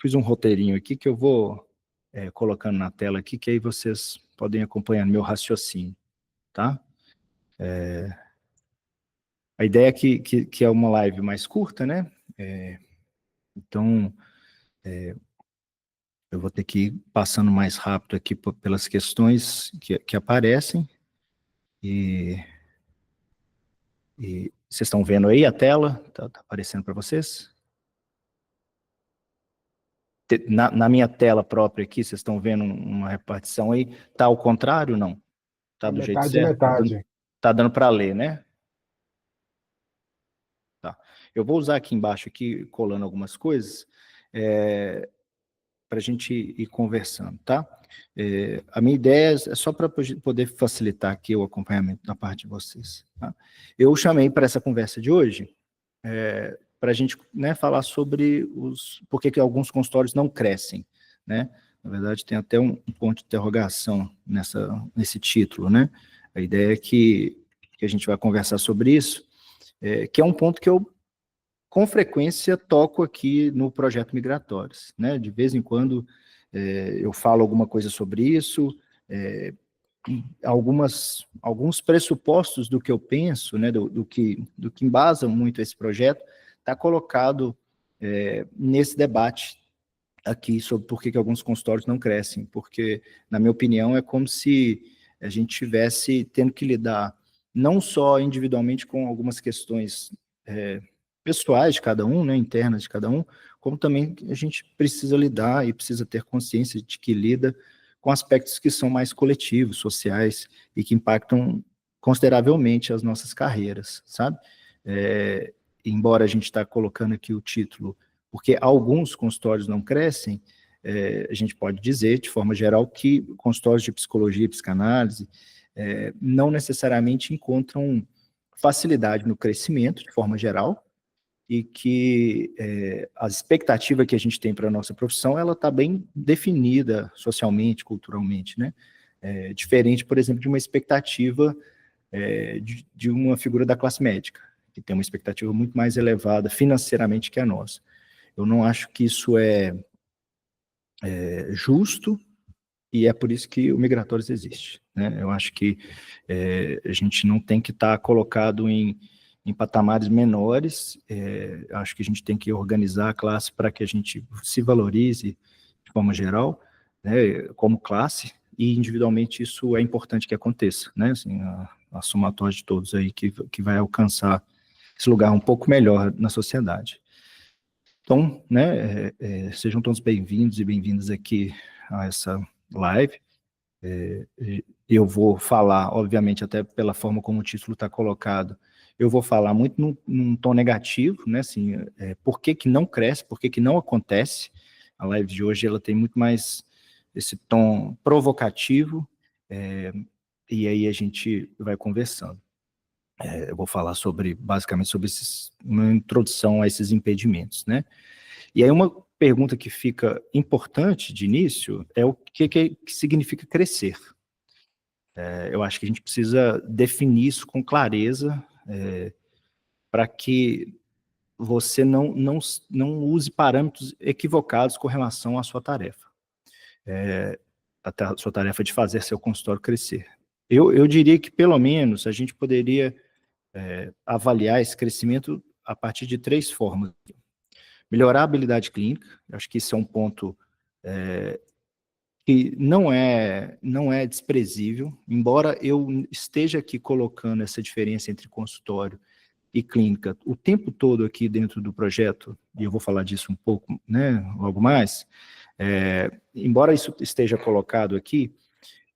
fiz um roteirinho aqui que eu vou colocando na tela aqui, que aí vocês podem acompanhar meu raciocínio, tá? A ideia é que é uma live mais curta, né? Então, eu vou ter que ir passando mais rápido aqui pelas questões que aparecem. E vocês estão vendo aí a tela? Tá aparecendo para vocês? Na minha tela própria aqui, vocês estão vendo uma repartição aí? Tá ao contrário, não? Tá É do jeito metade, certo? metade. Tá dando para ler, né? Tá. Eu vou usar aqui embaixo, aqui, colando algumas coisas, para a gente ir conversando, tá? A minha ideia é só para poder facilitar aqui o acompanhamento da parte de vocês. Tá? Eu chamei para essa conversa de hoje para a gente, né, falar sobre por que alguns consultórios não crescem, né? Na verdade, tem até um ponto de interrogação nesse título, né? A ideia é que a gente vai conversar sobre isso, que é um ponto que eu, com frequência, toco aqui no Projeto Migratórios, né? De vez em quando eu falo alguma coisa sobre isso, alguns pressupostos do que eu penso, né, do que embasa muito esse projeto, está colocado nesse debate aqui sobre por que alguns consultórios não crescem, porque, na minha opinião, é como se a gente estivesse tendo que lidar não só individualmente com algumas questões pessoais de cada um, né, internas de cada um, como também a gente precisa lidar e precisa ter consciência de que lida com aspectos que são mais coletivos, sociais, e que impactam consideravelmente as nossas carreiras, sabe? Embora a gente está colocando aqui o título, porque alguns consultórios não crescem, a gente pode dizer, de forma geral, que consultórios de psicologia e psicanálise não necessariamente encontram facilidade no crescimento, de forma geral, e que a expectativa que a gente tem para a nossa profissão, ela está bem definida socialmente, culturalmente, né? Diferente, por exemplo, de uma expectativa de uma figura da classe médica, que tem uma expectativa muito mais elevada financeiramente que a nossa. Eu não acho que isso é justo, e é por isso que o Migratórios existe, né? Eu acho que a gente não tem que estar colocado em patamares menores, acho que a gente tem que organizar a classe para que a gente se valorize de forma geral, né, como classe, e individualmente isso é importante que aconteça, né, assim, a somatória de todos aí que vai alcançar esse lugar um pouco melhor na sociedade. Então, né, sejam todos bem-vindos e bem-vindas aqui a essa live. Eu vou falar, obviamente, até pela forma como o título está colocado, eu vou falar muito num tom negativo, né, assim, por que não cresce, por que não acontece. A live de hoje, ela tem muito mais esse tom provocativo, e aí a gente vai conversando. Eu vou falar basicamente sobre uma introdução a esses impedimentos, né. E aí uma pergunta que fica importante de início é o que significa crescer. Eu acho que a gente precisa definir isso com clareza, para que você não use parâmetros equivocados com relação à sua tarefa. A sua tarefa de fazer seu consultório crescer. Eu diria que, pelo menos, a gente poderia avaliar esse crescimento a partir de 3 formas. Melhorar a habilidade clínica, acho que isso é um ponto que não é desprezível, embora eu esteja aqui colocando essa diferença entre consultório e clínica o tempo todo aqui dentro do projeto, e eu vou falar disso um pouco, né, logo mais, embora isso esteja colocado aqui,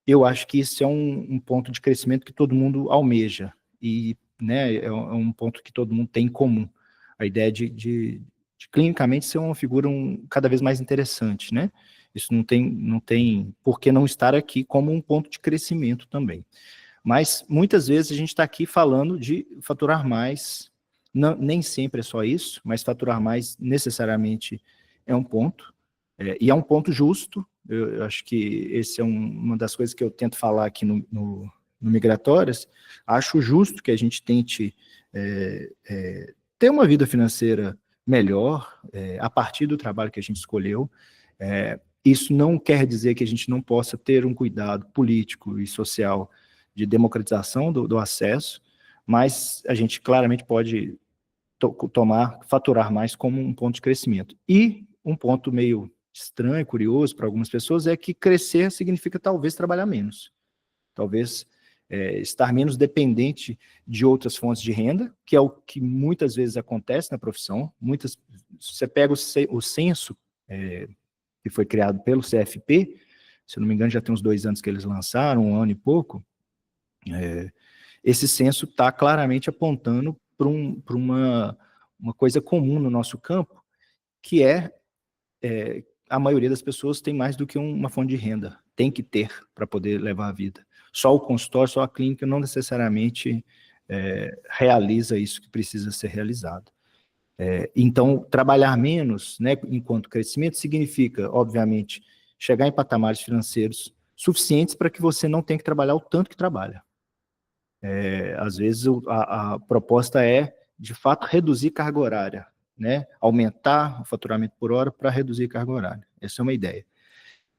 eu acho que isso é um ponto de crescimento que todo mundo almeja, e, né, é um ponto que todo mundo tem em comum, a ideia de clinicamente ser uma figura cada vez mais interessante, né? Isso não tem por que não estar aqui como um ponto de crescimento também. Mas, muitas vezes, a gente está aqui falando de faturar mais, nem sempre é só isso, mas faturar mais necessariamente é um ponto, e é um ponto justo. Eu acho que esse é uma das coisas que eu tento falar aqui no Migratórias. Acho justo que a gente tente ter uma vida financeira melhor a partir do trabalho que a gente escolheu. Isso não quer dizer que a gente não possa ter um cuidado político e social de democratização do acesso, mas a gente claramente pode faturar mais como um ponto de crescimento. E um ponto meio estranho, curioso para algumas pessoas é que crescer significa talvez trabalhar menos. Talvez estar menos dependente de outras fontes de renda, que é o que muitas vezes acontece na profissão. Você pega o censo que foi criado pelo CFP, se eu não me engano já tem uns 2 anos que eles lançaram, 1 ano e pouco, esse censo está claramente apontando para uma coisa comum no nosso campo, que a maioria das pessoas tem mais do que uma fonte de renda, tem que ter para poder levar a vida. Só o consultório, só a clínica não necessariamente realiza isso que precisa ser realizado. Então, trabalhar menos, né, enquanto crescimento, significa, obviamente, chegar em patamares financeiros suficientes para que você não tenha que trabalhar o tanto que trabalha. Às vezes, a proposta é, de fato, reduzir carga horária, né, aumentar o faturamento por hora para reduzir carga horária. Essa é uma ideia.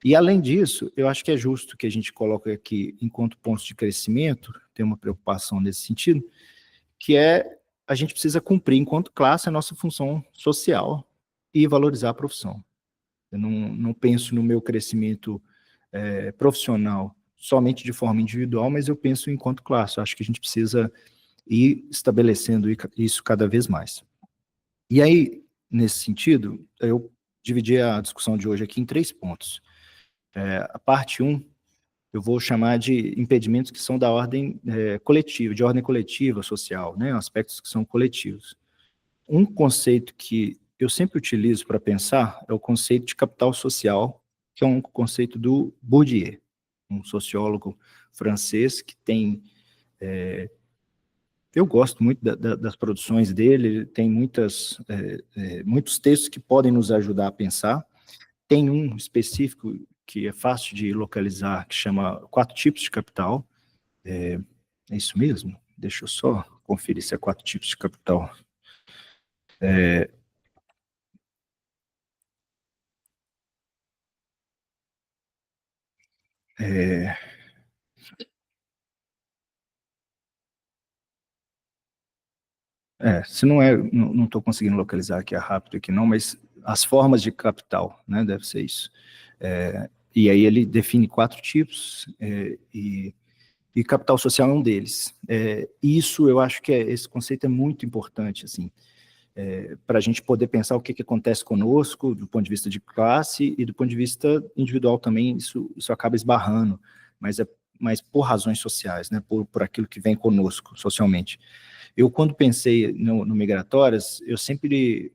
E, além disso, eu acho que é justo que a gente coloque aqui, enquanto pontos de crescimento, tem uma preocupação nesse sentido, que a gente precisa cumprir, enquanto classe, a nossa função social e valorizar a profissão. Eu não penso no meu crescimento profissional somente de forma individual, mas eu penso enquanto classe. Eu acho que a gente precisa ir estabelecendo isso cada vez mais. E aí, nesse sentido, eu dividi a discussão de hoje aqui em 3 pontos. A parte 1, eu vou chamar de impedimentos que são da ordem coletiva, de ordem coletiva, social, né? Aspectos que são coletivos. Um conceito que eu sempre utilizo para pensar é o conceito de capital social, que é um conceito do Bourdieu, um sociólogo francês que tem... eu gosto muito das produções dele, ele tem muitos textos que podem nos ajudar a pensar. Tem um específico que é fácil de localizar, que chama 4 tipos de capital. É isso mesmo? Deixa eu só conferir se é 4 tipos de capital. Se não não estou conseguindo localizar aqui rápido aqui não, mas as formas de capital, né, deve ser isso. E aí ele define 4 tipos, e capital social é um deles. Isso eu acho que esse conceito é muito importante, assim, para a gente poder pensar o que acontece conosco, do ponto de vista de classe, e do ponto de vista individual também, isso acaba esbarrando, mas por razões sociais, né, por aquilo que vem conosco, socialmente. Eu, quando pensei no Migratórias, eu sempre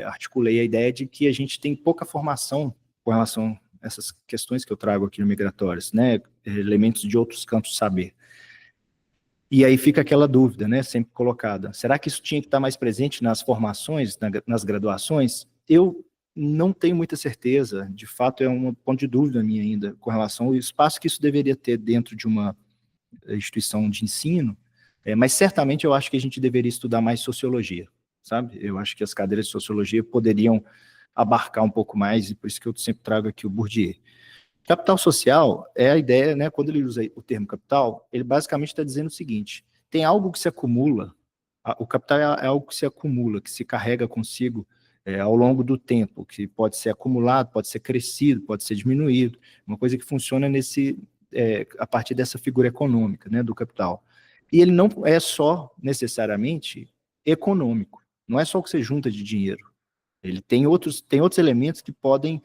articulei a ideia de que a gente tem pouca formação com relação a essas questões que eu trago aqui no Migratórias, né, elementos de outros campos de saber. E aí fica aquela dúvida, né, sempre colocada. Será que isso tinha que estar mais presente nas formações, nas graduações? Eu não tenho muita certeza, de fato é um ponto de dúvida minha ainda, com relação ao espaço que isso deveria ter dentro de uma instituição de ensino, mas certamente eu acho que a gente deveria estudar mais sociologia, sabe? Eu acho que as cadeiras de sociologia poderiam abarcar um pouco mais, e por isso que eu sempre trago aqui o Bourdieu. Capital social é a ideia, né, quando ele usa o termo capital, ele basicamente está dizendo o seguinte: tem algo que se acumula, o capital é algo que se acumula, que se carrega consigo ao longo do tempo, que pode ser acumulado, pode ser crescido, pode ser diminuído, uma coisa que funciona a partir dessa figura econômica, né, do capital. E ele não é só necessariamente econômico, não é só o que você junta de dinheiro. Ele tem outros elementos que podem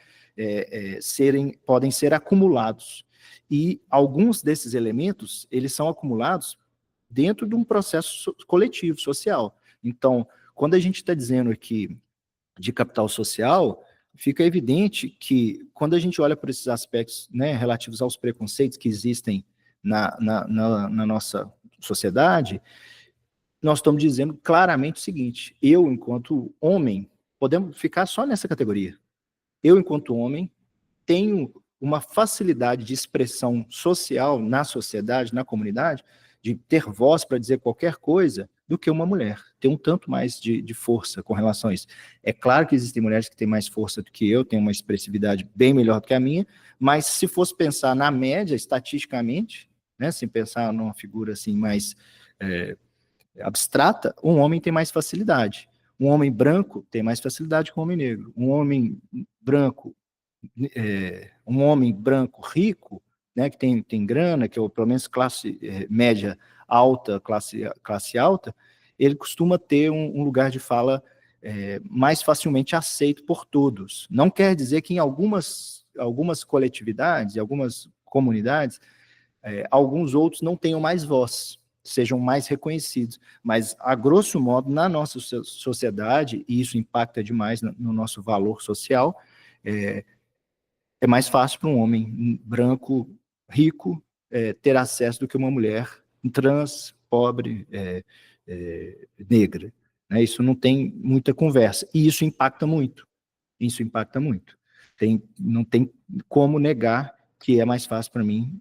ser acumulados. E alguns desses elementos, eles são acumulados dentro de um processo coletivo, social. Então, quando a gente está dizendo aqui de capital social, fica evidente que quando a gente olha para esses aspectos, né, relativos aos preconceitos que existem na nossa sociedade, nós estamos dizendo claramente o seguinte: eu, enquanto homem, podemos ficar só nessa categoria. Eu, enquanto homem, tenho uma facilidade de expressão social na sociedade, na comunidade, de ter voz para dizer qualquer coisa, do que uma mulher, tem um tanto mais de força com relação a isso. É claro que existem mulheres que têm mais força do que eu, têm uma expressividade bem melhor do que a minha, mas se fosse pensar na média, estatisticamente, né, sem pensar numa figura assim mais abstrata, um homem tem mais facilidade. Um homem branco tem mais facilidade que um homem negro. Um homem branco rico, né, que tem grana, que é pelo menos classe média alta, classe alta, ele costuma ter um lugar de fala mais facilmente aceito por todos. Não quer dizer que em algumas coletividades, em algumas comunidades, alguns outros não tenham mais voz, sejam mais reconhecidos. Mas, a grosso modo, na nossa sociedade, e isso impacta demais no nosso valor social, é mais fácil para um homem branco, rico, ter acesso do que uma mulher trans, pobre, negra. Né? Isso não tem muita conversa. E isso impacta muito. Isso impacta muito. Não tem como negar que é mais fácil para mim.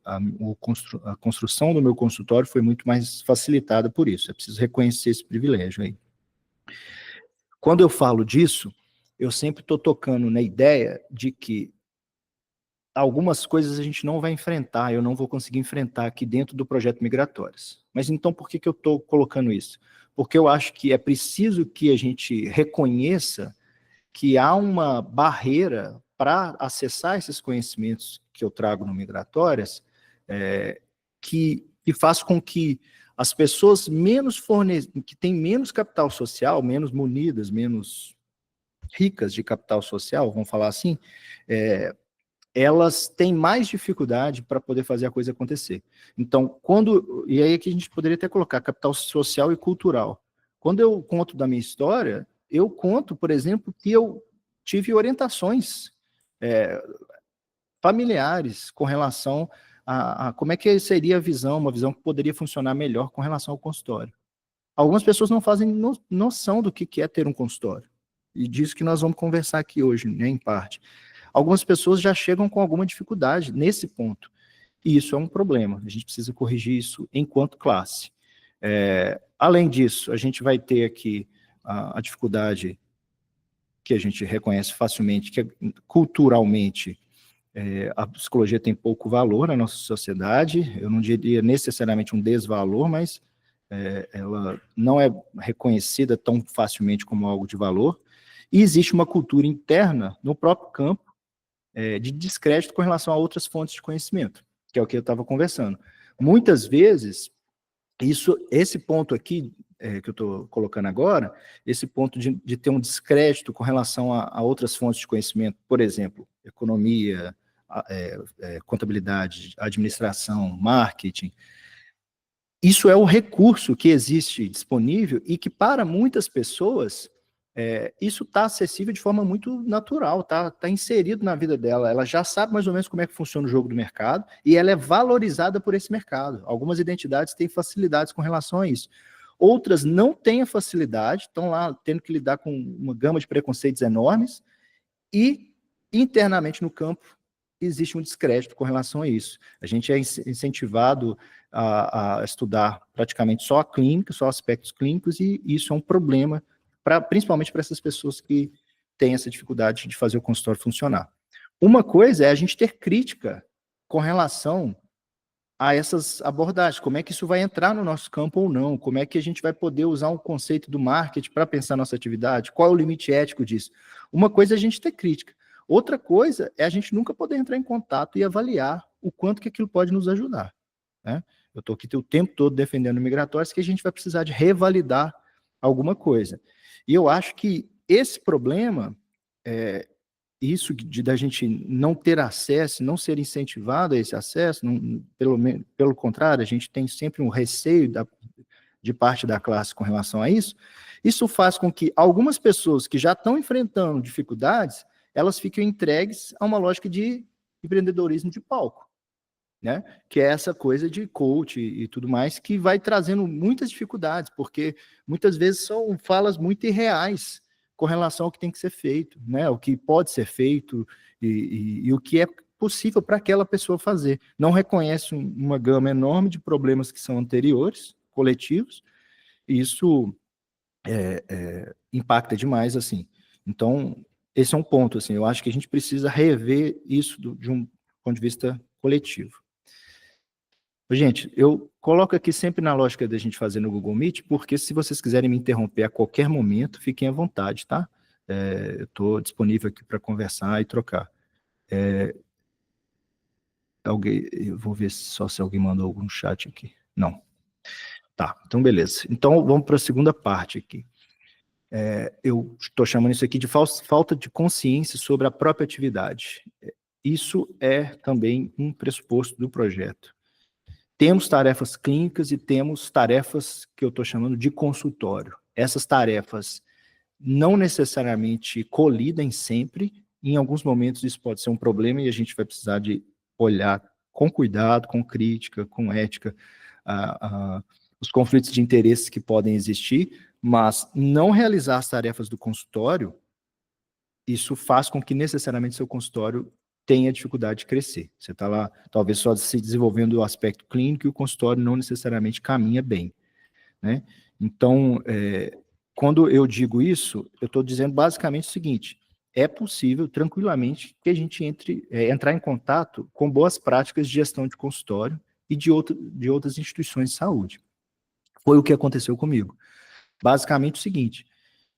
A construção do meu consultório foi muito mais facilitada por isso. É preciso reconhecer esse privilégio aí. Quando eu falo disso, eu sempre estou tocando na ideia de que algumas coisas a gente não vai enfrentar, eu não vou conseguir enfrentar aqui dentro do projeto Migratórias. Mas então por que eu estou colocando isso? Porque eu acho que é preciso que a gente reconheça que há uma barreira para acessar esses conhecimentos que eu trago no Migratórias, que faz com que as pessoas que têm menos capital social, menos munidas, menos ricas de capital social, vamos falar assim, elas têm mais dificuldade para poder fazer a coisa acontecer. Então, e aí que a gente poderia até colocar capital social e cultural. Quando eu conto da minha história, eu conto, por exemplo, que eu tive orientações familiares com relação a como é que seria uma visão que poderia funcionar melhor com relação ao consultório. Algumas pessoas não fazem noção do que é ter um consultório. E disso que nós vamos conversar aqui hoje, né, em parte. Algumas pessoas já chegam com alguma dificuldade nesse ponto. E isso é um problema. A gente precisa corrigir isso enquanto classe. Além disso, a gente vai ter aqui a dificuldade que a gente reconhece facilmente, que culturalmente a psicologia tem pouco valor na nossa sociedade. Eu não diria necessariamente um desvalor, mas ela não é reconhecida tão facilmente como algo de valor. E existe uma cultura interna no próprio campo de descrédito com relação a outras fontes de conhecimento, que é o que eu estava conversando. Muitas vezes, esse ponto aqui, que eu estou colocando agora, esse ponto de ter um descrédito com relação a outras fontes de conhecimento, por exemplo, economia, contabilidade, administração, marketing, isso é o recurso que existe disponível e que, para muitas pessoas, isso está acessível de forma muito natural, tá inserido na vida dela, ela já sabe mais ou menos como é que funciona o jogo do mercado e ela é valorizada por esse mercado. Algumas identidades têm facilidades com relação a isso. Outras não têm a facilidade, estão lá tendo que lidar com uma gama de preconceitos enormes e, internamente no campo, existe um descrédito com relação a isso. A gente é incentivado a estudar praticamente só a clínica, só aspectos clínicos, e isso é um problema, principalmente para essas pessoas que têm essa dificuldade de fazer o consultório funcionar. Uma coisa é a gente ter crítica com relação a essas abordagens, como é que isso vai entrar no nosso campo ou não, como é que a gente vai poder usar um conceito do marketing para pensar nossa atividade, qual é o limite ético disso. Uma coisa é a gente ter crítica, outra coisa é a gente nunca poder entrar em contato e avaliar o quanto que aquilo pode nos ajudar. Né? Eu estou aqui o tempo todo defendendo migratórios, que a gente vai precisar de revalidar alguma coisa. E eu acho que esse problema, isso da gente não ter acesso, não ser incentivado a esse acesso, pelo contrário, a gente tem sempre um receio de parte da classe com relação a isso, isso faz com que algumas pessoas que já estão enfrentando dificuldades, elas fiquem entregues a uma lógica de empreendedorismo de palco, né? Que é essa coisa de coach e tudo mais, que vai trazendo muitas dificuldades, porque muitas vezes são falas muito irreais com relação ao que tem que ser feito, né? O que pode ser feito e o que é possível para aquela pessoa fazer. Não reconhece uma gama enorme de problemas que são anteriores, coletivos, isso impacta demais, assim. Então, esse é um ponto, assim, eu acho que a gente precisa rever isso de um ponto de vista coletivo. Gente, eu coloco aqui sempre na lógica da gente fazer no Google Meet, porque se vocês quiserem me interromper a qualquer momento, fiquem à vontade, tá? Eu estou disponível aqui para conversar e trocar. Eu vou ver só se alguém mandou algum chat aqui. Não. Tá, então beleza. Então vamos para a segunda parte aqui. Eu estou chamando isso aqui de falta de consciência sobre a própria atividade. Isso é também um pressuposto do projeto. Temos tarefas clínicas e temos tarefas que eu estou chamando de consultório. Essas tarefas não necessariamente colidem sempre, em alguns momentos isso pode ser um problema e a gente vai precisar de olhar com cuidado, com crítica, com ética, os conflitos de interesses que podem existir, mas não realizar as tarefas do consultório, isso faz com que necessariamente seu consultório tenha dificuldade de crescer. Você está lá, talvez só se desenvolvendo o aspecto clínico e o consultório não necessariamente caminha bem, né? Então, quando eu digo isso, eu estou dizendo basicamente o seguinte: é possível, tranquilamente, que a gente entrar em contato com boas práticas de gestão de consultório e de outras instituições de saúde. Foi o que aconteceu comigo. Basicamente o seguinte: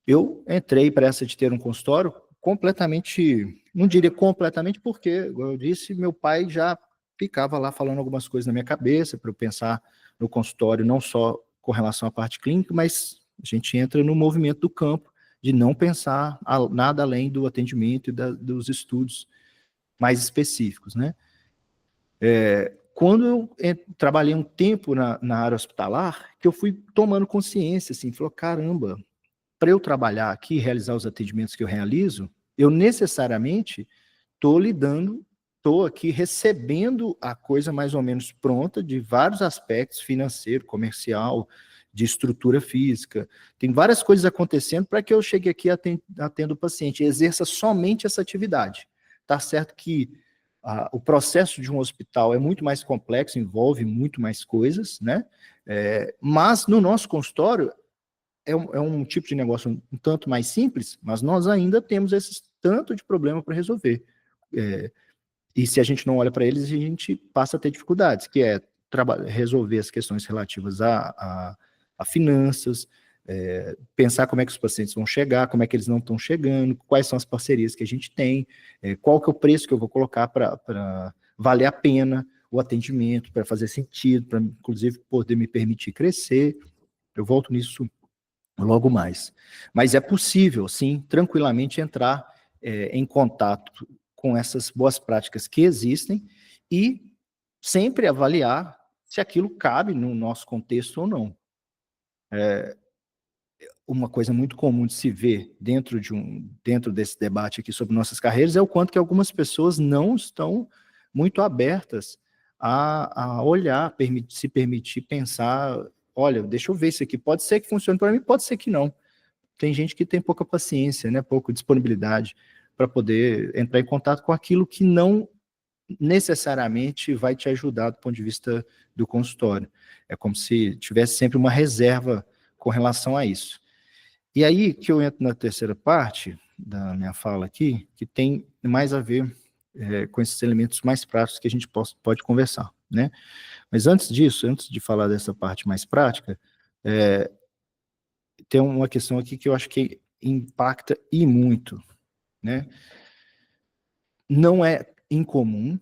eu entrei para essa de ter um consultório completamente, não diria completamente, porque, como eu disse, meu pai já ficava lá falando algumas coisas na minha cabeça para eu pensar no consultório, não só com relação à parte clínica, mas a gente entra no movimento do campo de não pensar nada além do atendimento e dos estudos mais específicos, né? Quando eu trabalhei um tempo na área hospitalar, que eu fui tomando consciência, assim, falou, caramba, para eu trabalhar aqui e realizar os atendimentos que eu realizo, eu necessariamente estou aqui recebendo a coisa mais ou menos pronta de vários aspectos, financeiro, comercial, de estrutura física. Tem várias coisas acontecendo para que eu chegue aqui atendo o paciente e exerça somente essa atividade. Tá certo que o processo de um hospital é muito mais complexo, envolve muito mais coisas, né? Mas no nosso consultório, é um tipo de negócio um tanto mais simples, mas nós ainda temos esse tanto de problema para resolver. E se a gente não olha para eles, a gente passa a ter dificuldades, que é resolver as questões relativas a finanças, pensar como é que os pacientes vão chegar, como é que eles não estão chegando, quais são as parcerias que a gente tem, qual que é o preço que eu vou colocar para valer a pena o atendimento, para fazer sentido, para inclusive poder me permitir crescer. Eu volto nisso logo mais. Mas é possível, sim, tranquilamente entrar em contato com essas boas práticas que existem e sempre avaliar se aquilo cabe no nosso contexto ou não. Uma coisa muito comum de se ver dentro desse debate aqui sobre nossas carreiras é o quanto que algumas pessoas não estão muito abertas a olhar, se permitir pensar, olha, deixa eu ver isso aqui, pode ser que funcione para mim, pode ser que não. Tem gente que tem pouca paciência, né, pouca disponibilidade para poder entrar em contato com aquilo que não necessariamente vai te ajudar do ponto de vista do consultório. É como se tivesse sempre uma reserva com relação a isso. E aí que eu entro na terceira parte da minha fala aqui, que tem mais a ver com esses elementos mais práticos que a gente pode conversar, né? Mas antes disso, antes de falar dessa parte mais prática, tem uma questão aqui que eu acho que impacta e muito, né? Não é incomum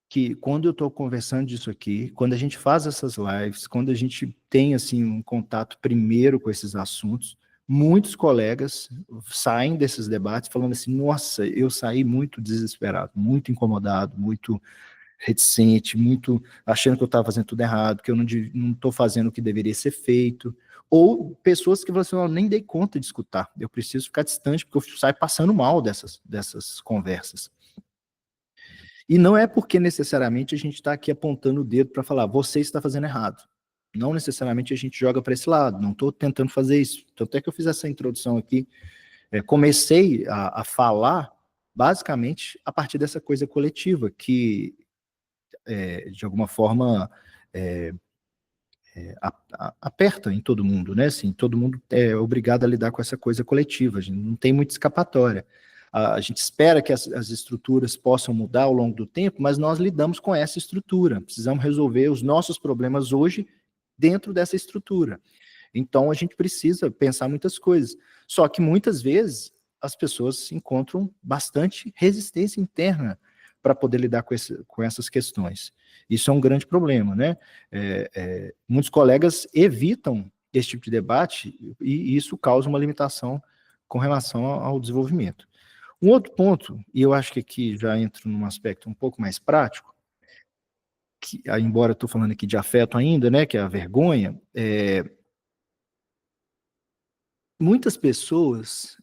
que quando eu estou conversando disso aqui, quando a gente faz essas lives, quando a gente tem assim um contato primeiro com esses assuntos, muitos colegas saem desses debates falando assim, nossa, eu saí muito desesperado, muito incomodado, muito reticente, muito achando que eu estava fazendo tudo errado, que eu não estou fazendo o que deveria ser feito, ou pessoas que falam assim, eu nem dei conta de escutar, eu preciso ficar distante porque eu saio passando mal dessas conversas. E não é porque necessariamente a gente está aqui apontando o dedo para falar, você está fazendo errado. Não necessariamente a gente joga para esse lado, não estou tentando fazer isso. Tanto é que eu fiz essa introdução aqui, comecei a falar basicamente a partir dessa coisa coletiva, que de alguma forma aperta em todo mundo, né? Assim, todo mundo é obrigado a lidar com essa coisa coletiva, a gente não tem muita escapatória. A gente espera que as estruturas possam mudar ao longo do tempo, mas nós lidamos com essa estrutura, precisamos resolver os nossos problemas hoje dentro dessa estrutura. Então, a gente precisa pensar muitas coisas. Só que, muitas vezes, as pessoas encontram bastante resistência interna para poder lidar com essas questões. Isso é um grande problema, né? Muitos colegas evitam esse tipo de debate e isso causa uma limitação com relação ao desenvolvimento. Um outro ponto, e eu acho que aqui já entro num aspecto um pouco mais prático, que, embora eu estou falando aqui de afeto ainda, né, que é a vergonha, muitas pessoas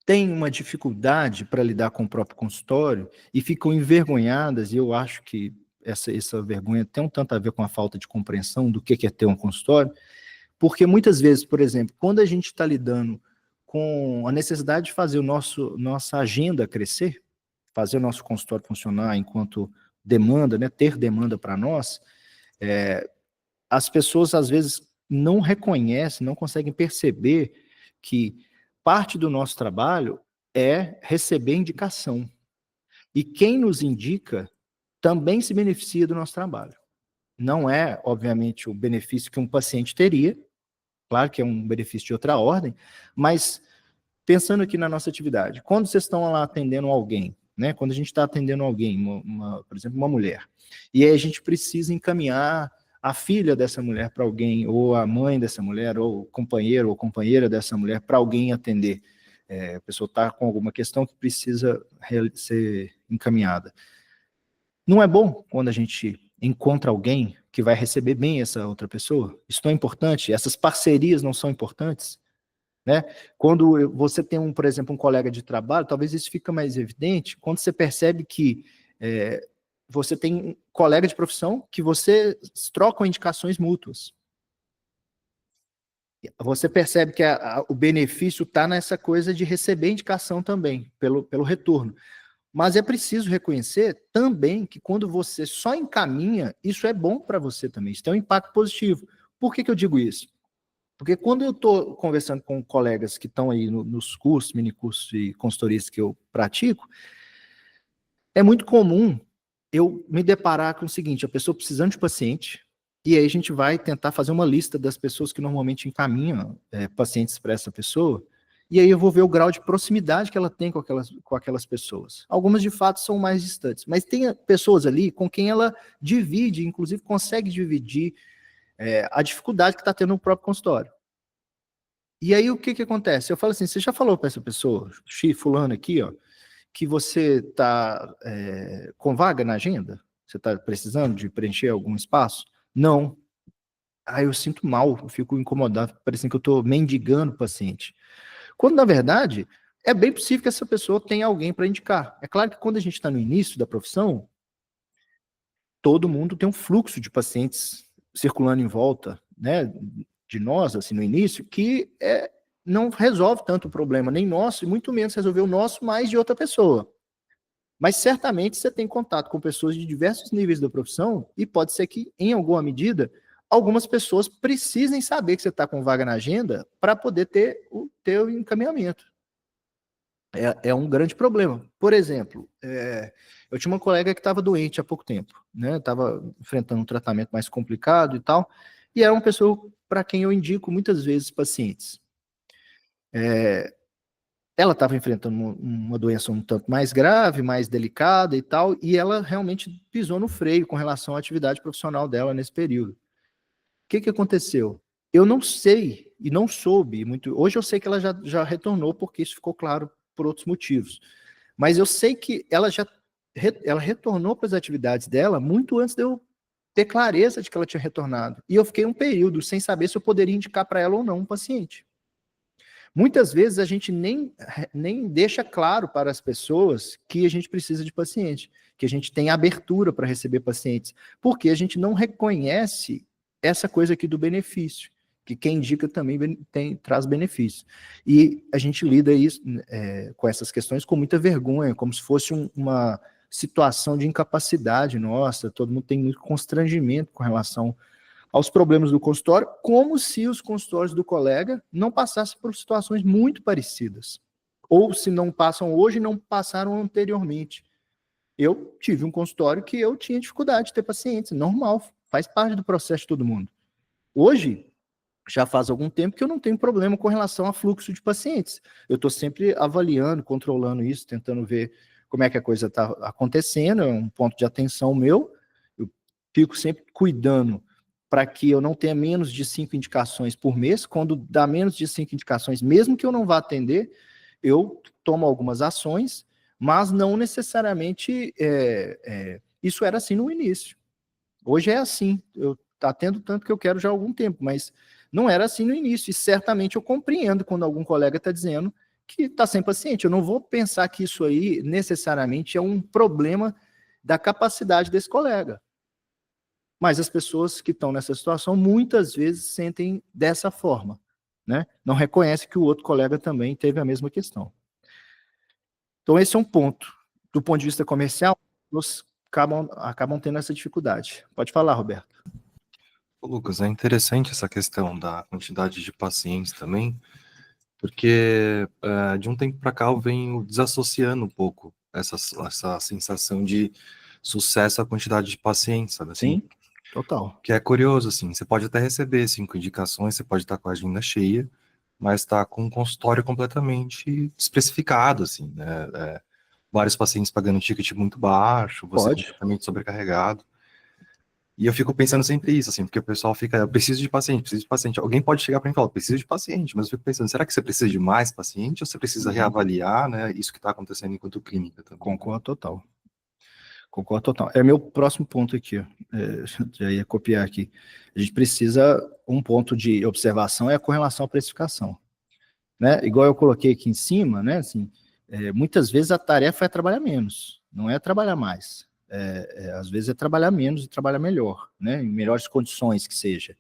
têm uma dificuldade para lidar com o próprio consultório e ficam envergonhadas, e eu acho que essa vergonha tem um tanto a ver com a falta de compreensão do que é ter um consultório, porque muitas vezes, por exemplo, quando a gente está lidando com a necessidade de fazer nossa agenda crescer, fazer o nosso consultório funcionar enquanto demanda, né, ter demanda para nós, as pessoas às vezes não reconhecem, não conseguem perceber que parte do nosso trabalho é receber indicação. E quem nos indica também se beneficia do nosso trabalho. Não é, obviamente, o benefício que um paciente teria, claro que é um benefício de outra ordem, mas pensando aqui na nossa atividade, quando vocês estão lá atendendo alguém, né, quando a gente está atendendo alguém, por exemplo, uma mulher, e aí a gente precisa encaminhar a filha dessa mulher para alguém, ou a mãe dessa mulher, ou o companheiro ou companheira dessa mulher para alguém atender. A pessoa está com alguma questão que precisa ser encaminhada. Não é bom quando a gente encontra alguém que vai receber bem essa outra pessoa? Isso não é importante? Essas parcerias não são importantes? Né? Quando você tem, por exemplo, um colega de trabalho, talvez isso fica mais evidente, quando você percebe que você tem um colega de profissão que você trocam indicações mútuas. Você percebe que o benefício está nessa coisa de receber indicação também, pelo retorno. Mas é preciso reconhecer também que quando você só encaminha, isso é bom para você também, isso tem um impacto positivo. Por que eu digo isso? Porque quando eu estou conversando com colegas que estão aí nos cursos, minicursos e consultorias que eu pratico, é muito comum eu me deparar com o seguinte, a pessoa precisando de paciente, e aí a gente vai tentar fazer uma lista das pessoas que normalmente encaminham pacientes para essa pessoa, e aí eu vou ver o grau de proximidade que ela tem com aquelas pessoas. Algumas, de fato, são mais distantes, mas tem pessoas ali com quem ela divide, inclusive consegue dividir a dificuldade que está tendo no próprio consultório. E aí o que acontece? Eu falo assim, você já falou para essa pessoa, fulano aqui, ó, que você está com vaga na agenda? Você está precisando de preencher algum espaço? Não. Aí eu sinto mal, eu fico incomodado, parecendo que eu estou mendigando o paciente. Quando, na verdade, é bem possível que essa pessoa tenha alguém para indicar. É claro que quando a gente está no início da profissão, todo mundo tem um fluxo de pacientes circulando em volta, né, de nós, assim, no início, que não resolve tanto o problema, nem nosso, e muito menos resolver o nosso, mais de outra pessoa. Mas certamente você tem contato com pessoas de diversos níveis da profissão, e pode ser que, em alguma medida, algumas pessoas precisem saber que você está com vaga na agenda para poder ter o teu encaminhamento. É um grande problema. Por exemplo, eu tinha uma colega que estava doente há pouco tempo, né? Estava enfrentando um tratamento mais complicado e tal, e era uma pessoa para quem eu indico muitas vezes pacientes. Ela estava enfrentando uma doença um tanto mais grave, mais delicada e tal, e ela realmente pisou no freio com relação à atividade profissional dela nesse período. O que aconteceu? Eu não sei e não soube muito. Hoje eu sei que ela já retornou, porque isso ficou claro por outros motivos. Mas eu sei que ela retornou para as atividades dela muito antes de eu ter clareza de que ela tinha retornado. E eu fiquei um período sem saber se eu poderia indicar para ela ou não um paciente. Muitas vezes a gente nem deixa claro para as pessoas que a gente precisa de paciente, que a gente tem abertura para receber pacientes, porque a gente não reconhece essa coisa aqui do benefício, que quem indica também traz benefício. E a gente lida com essas questões com muita vergonha, como se fosse uma situação de incapacidade nossa, todo mundo tem muito constrangimento com relação aos problemas do consultório, como se os consultórios do colega não passassem por situações muito parecidas. Ou se não passam hoje, não passaram anteriormente. Eu tive um consultório que eu tinha dificuldade de ter pacientes, normal, faz parte do processo de todo mundo. Hoje, já faz algum tempo que eu não tenho problema com relação a fluxo de pacientes. Eu estou sempre avaliando, controlando isso, tentando ver como é que a coisa está acontecendo, é um ponto de atenção meu. Eu fico sempre cuidando para que eu não tenha menos de 5 indicações por mês. Quando dá menos de 5 indicações, mesmo que eu não vá atender, eu tomo algumas ações, mas não necessariamente isso era assim no início. Hoje é assim, eu atendo tanto que eu quero já há algum tempo, mas não era assim no início, e certamente eu compreendo quando algum colega está dizendo que está sem paciente. Eu não vou pensar que isso aí necessariamente é um problema da capacidade desse colega. Mas as pessoas que estão nessa situação muitas vezes sentem dessa forma, né? Não reconhecem que o outro colega também teve a mesma questão. Então esse é um ponto. Do ponto de vista comercial, nós acabam tendo essa dificuldade. Pode falar, Roberto. Ô, Lucas, é interessante essa questão da quantidade de pacientes também, porque de um tempo para cá eu venho desassociando um pouco essa sensação de sucesso à quantidade de pacientes, sabe assim? Sim, total. Que é curioso, assim, você pode até receber 5 indicações, você pode estar com a agenda cheia, mas está com um consultório completamente especificado, assim, né? Vários pacientes pagando ticket muito baixo, você Pode. completamente sobrecarregado. E eu fico pensando sempre isso, assim, porque o pessoal fica, eu preciso de paciente, preciso de paciente. Alguém pode chegar para mim e falar, preciso de paciente, mas eu fico pensando, será que você precisa de mais paciente ou você precisa reavaliar, né, isso que está acontecendo enquanto clínica também? Concordo total. Concordo total. É meu próximo ponto aqui, ó. Já ia copiar aqui. A gente precisa, um ponto de observação é com relação à precificação, né? Igual eu coloquei aqui em cima, né? Assim, muitas vezes a tarefa é trabalhar menos, não é trabalhar mais. Às vezes é trabalhar menos e trabalhar melhor, né? Em melhores condições que seja.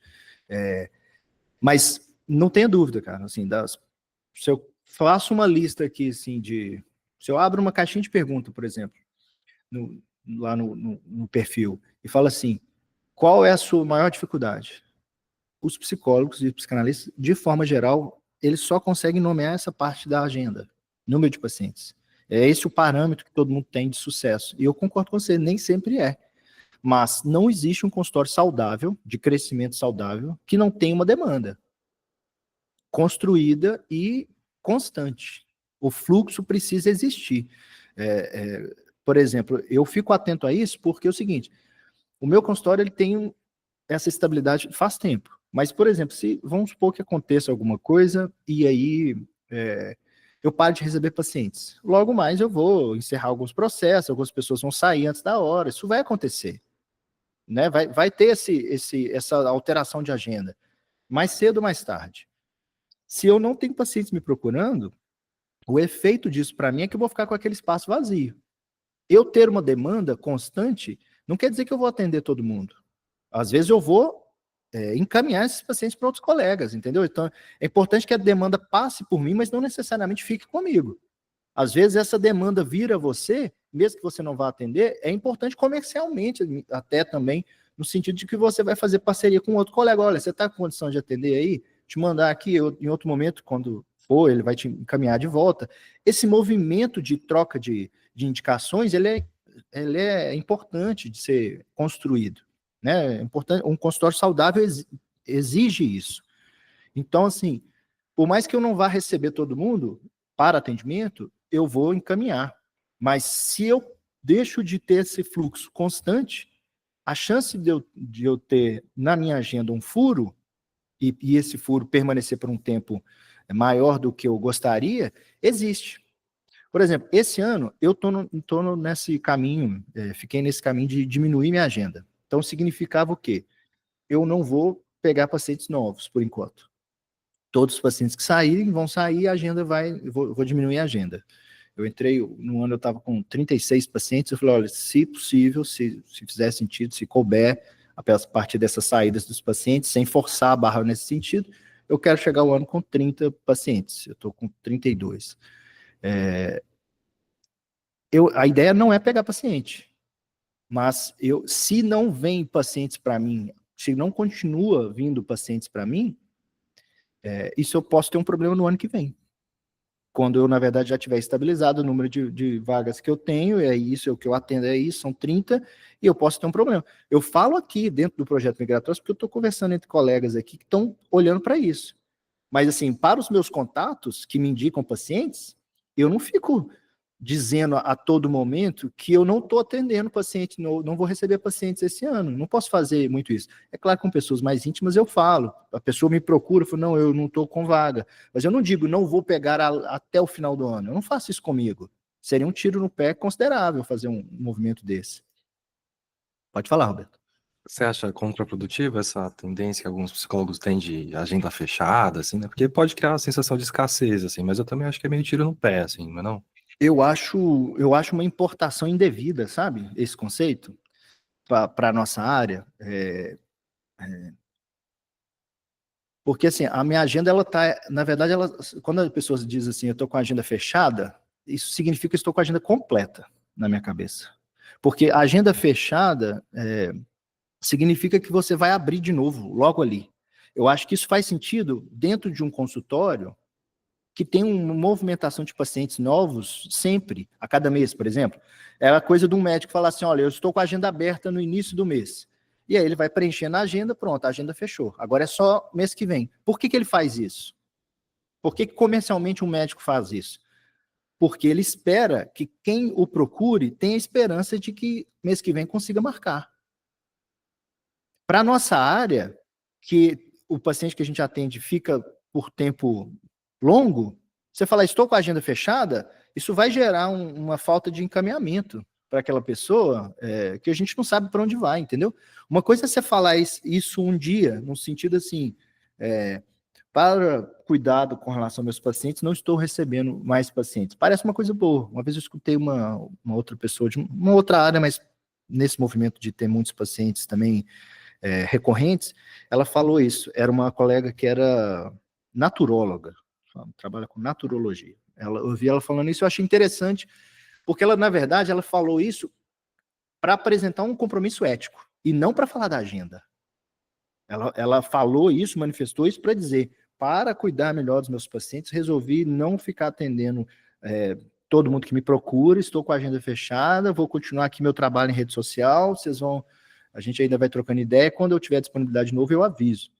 Mas não tenha dúvida, cara, assim, se eu faço uma lista aqui, assim, se eu abro uma caixinha de pergunta, por exemplo, lá no perfil, e falo assim, qual é a sua maior dificuldade? Os psicólogos e psicanalistas, de forma geral, eles só conseguem nomear essa parte da agenda, número de pacientes. É esse o parâmetro que todo mundo tem de sucesso. E eu concordo com você, nem sempre é. Mas não existe um consultório saudável, de crescimento saudável, que não tenha uma demanda construída e constante. O fluxo precisa existir. Por exemplo, eu fico atento a isso porque é o seguinte, o meu consultório ele tem essa estabilidade faz tempo. Mas, por exemplo, se vamos supor que aconteça alguma coisa e aí eu paro de receber pacientes. Logo mais eu vou encerrar alguns processos, algumas pessoas vão sair antes da hora, isso vai acontecer. Né? Vai ter essa alteração de agenda, mais cedo ou mais tarde. Se eu não tenho pacientes me procurando, o efeito disso para mim é que eu vou ficar com aquele espaço vazio. Eu ter uma demanda constante não quer dizer que eu vou atender todo mundo. Às vezes eu vou encaminhar esses pacientes para outros colegas, entendeu? Então, é importante que a demanda passe por mim, mas não necessariamente fique comigo. Às vezes essa demanda vira você, mesmo que você não vá atender, é importante comercialmente, até também, no sentido de que você vai fazer parceria com outro colega. Olha, você está com condição de atender aí? Te mandar aqui, em outro momento, quando for, ele vai te encaminhar de volta. Esse movimento de troca de indicações, ele é importante de ser construído. Né? É importante, um consultório saudável exige isso. Então, assim, por mais que eu não vá receber todo mundo para atendimento, eu vou encaminhar. Mas se eu deixo de ter esse fluxo constante, a chance de eu ter na minha agenda um furo, e esse furo permanecer por um tempo maior do que eu gostaria, existe. Por exemplo, esse ano eu estou nesse caminho, fiquei nesse caminho de diminuir minha agenda. Então significava o quê? Eu não vou pegar pacientes novos, por enquanto. Todos os pacientes que saírem vão sair, a agenda vou diminuir a agenda. Eu entrei, no ano eu estava com 36 pacientes, eu falei, olha, se possível, se fizer sentido, se couber, a partir dessas saídas dos pacientes, sem forçar a barra nesse sentido, eu quero chegar ao ano com 30 pacientes, eu estou com 32. A ideia não é pegar paciente, mas se não vem pacientes para mim, se não continua vindo pacientes para mim, isso eu posso ter um problema no ano que vem. Quando eu, na verdade, já tiver estabilizado o número de vagas que eu tenho, é isso, é o que eu atendo, é isso, são 30, e eu posso ter um problema. Eu falo aqui dentro do projeto migratório porque eu estou conversando entre colegas aqui que estão olhando para isso. Mas, assim, para os meus contatos que me indicam pacientes, eu não fico dizendo a todo momento que eu não estou atendendo paciente, não vou receber pacientes esse ano, não posso fazer muito isso. É claro que com pessoas mais íntimas eu falo, a pessoa me procura, eu falo, não, eu não estou com vaga, mas eu não digo, não vou pegar até o final do ano, eu não faço isso comigo. Seria um tiro no pé considerável fazer um movimento desse. Pode falar, Roberto. Você acha contraprodutiva essa tendência que alguns psicólogos têm de agenda fechada, assim, né? Porque pode criar uma sensação de escassez, assim, mas eu também acho que é meio tiro no pé, assim, não é não? Eu acho uma importação indevida, sabe? Esse conceito para a nossa área. Porque assim, a minha agenda, ela tá, na verdade, quando as pessoas dizem assim, eu estou com a agenda fechada, isso significa que eu estou com a agenda completa na minha cabeça. Porque a agenda fechada significa que você vai abrir de novo, logo ali. Eu acho que isso faz sentido dentro de um consultório que tem uma movimentação de pacientes novos sempre, a cada mês, por exemplo. É a coisa de um médico falar assim, olha, eu estou com a agenda aberta no início do mês. E aí ele vai preenchendo a agenda, pronto, a agenda fechou. Agora é só mês que vem. Por que ele faz isso? Por que comercialmente um médico faz isso? Porque ele espera que quem o procure tenha esperança de que mês que vem consiga marcar. Para a nossa área, que o paciente que a gente atende fica por tempo longo, você falar, estou com a agenda fechada, isso vai gerar uma falta de encaminhamento para aquela pessoa que a gente não sabe para onde vai, entendeu? Uma coisa é você falar isso um dia, no sentido assim, para cuidado com relação aos meus pacientes, não estou recebendo mais pacientes. Parece uma coisa boa. Uma vez eu escutei uma outra pessoa de uma outra área, mas nesse movimento de ter muitos pacientes também recorrentes, ela falou isso. Era uma colega que era naturóloga, trabalha com naturologia. Eu ouvi ela falando isso, eu achei interessante, porque ela, na verdade, ela falou isso para apresentar um compromisso ético, e não para falar da agenda. Ela falou isso, manifestou isso para dizer, para cuidar melhor dos meus pacientes, resolvi não ficar atendendo todo mundo que me procura, estou com a agenda fechada, vou continuar aqui meu trabalho em rede social, a gente ainda vai trocando ideia, quando eu tiver disponibilidade de novo, eu aviso.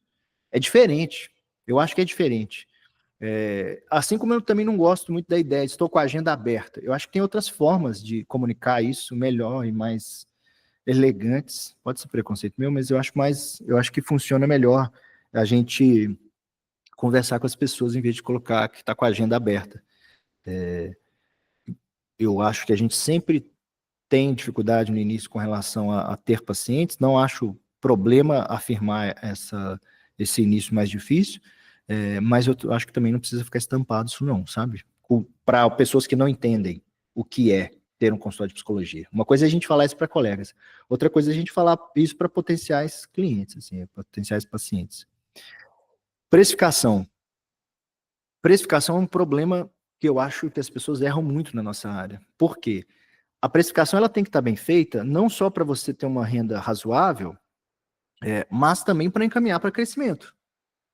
É diferente, eu acho que é diferente. Assim como eu também não gosto muito da ideia de estou com a agenda aberta, eu acho que tem outras formas de comunicar isso melhor e mais elegantes, pode ser preconceito meu, mas eu acho que funciona melhor a gente conversar com as pessoas em vez de colocar que está com a agenda aberta. Eu acho que a gente sempre tem dificuldade no início com relação a ter pacientes, não acho problema afirmar esse início mais difícil, mas eu acho que também não precisa ficar estampado isso não, sabe? Para pessoas que não entendem o que é ter um consultório de psicologia. Uma coisa é a gente falar isso para colegas, outra coisa é a gente falar isso para potenciais clientes, assim, potenciais pacientes. Precificação. Precificação é um problema que eu acho que as pessoas erram muito na nossa área. Por quê? A precificação ela tem que estar bem feita, não só para você ter uma renda razoável, mas também para encaminhar para crescimento.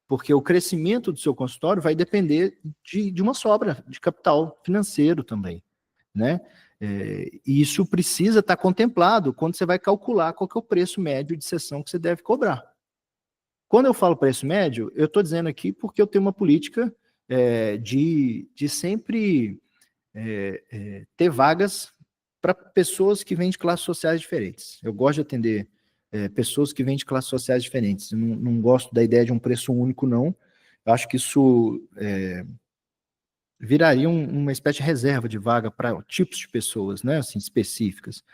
Porque o crescimento do seu consultório vai depender de uma sobra de capital financeiro também, né? E isso precisa estar contemplado quando você vai calcular qual que é o preço médio de sessão que você deve cobrar. Quando eu falo preço médio, eu estou dizendo aqui porque eu tenho uma política de sempre ter vagas para pessoas que vêm de classes sociais diferentes. Eu gosto de atender pessoas que vêm de classes sociais diferentes. Eu não gosto da ideia de um preço único, não. Eu acho que isso viraria uma espécie de reserva de vaga para tipos de pessoas, né, assim, específicas.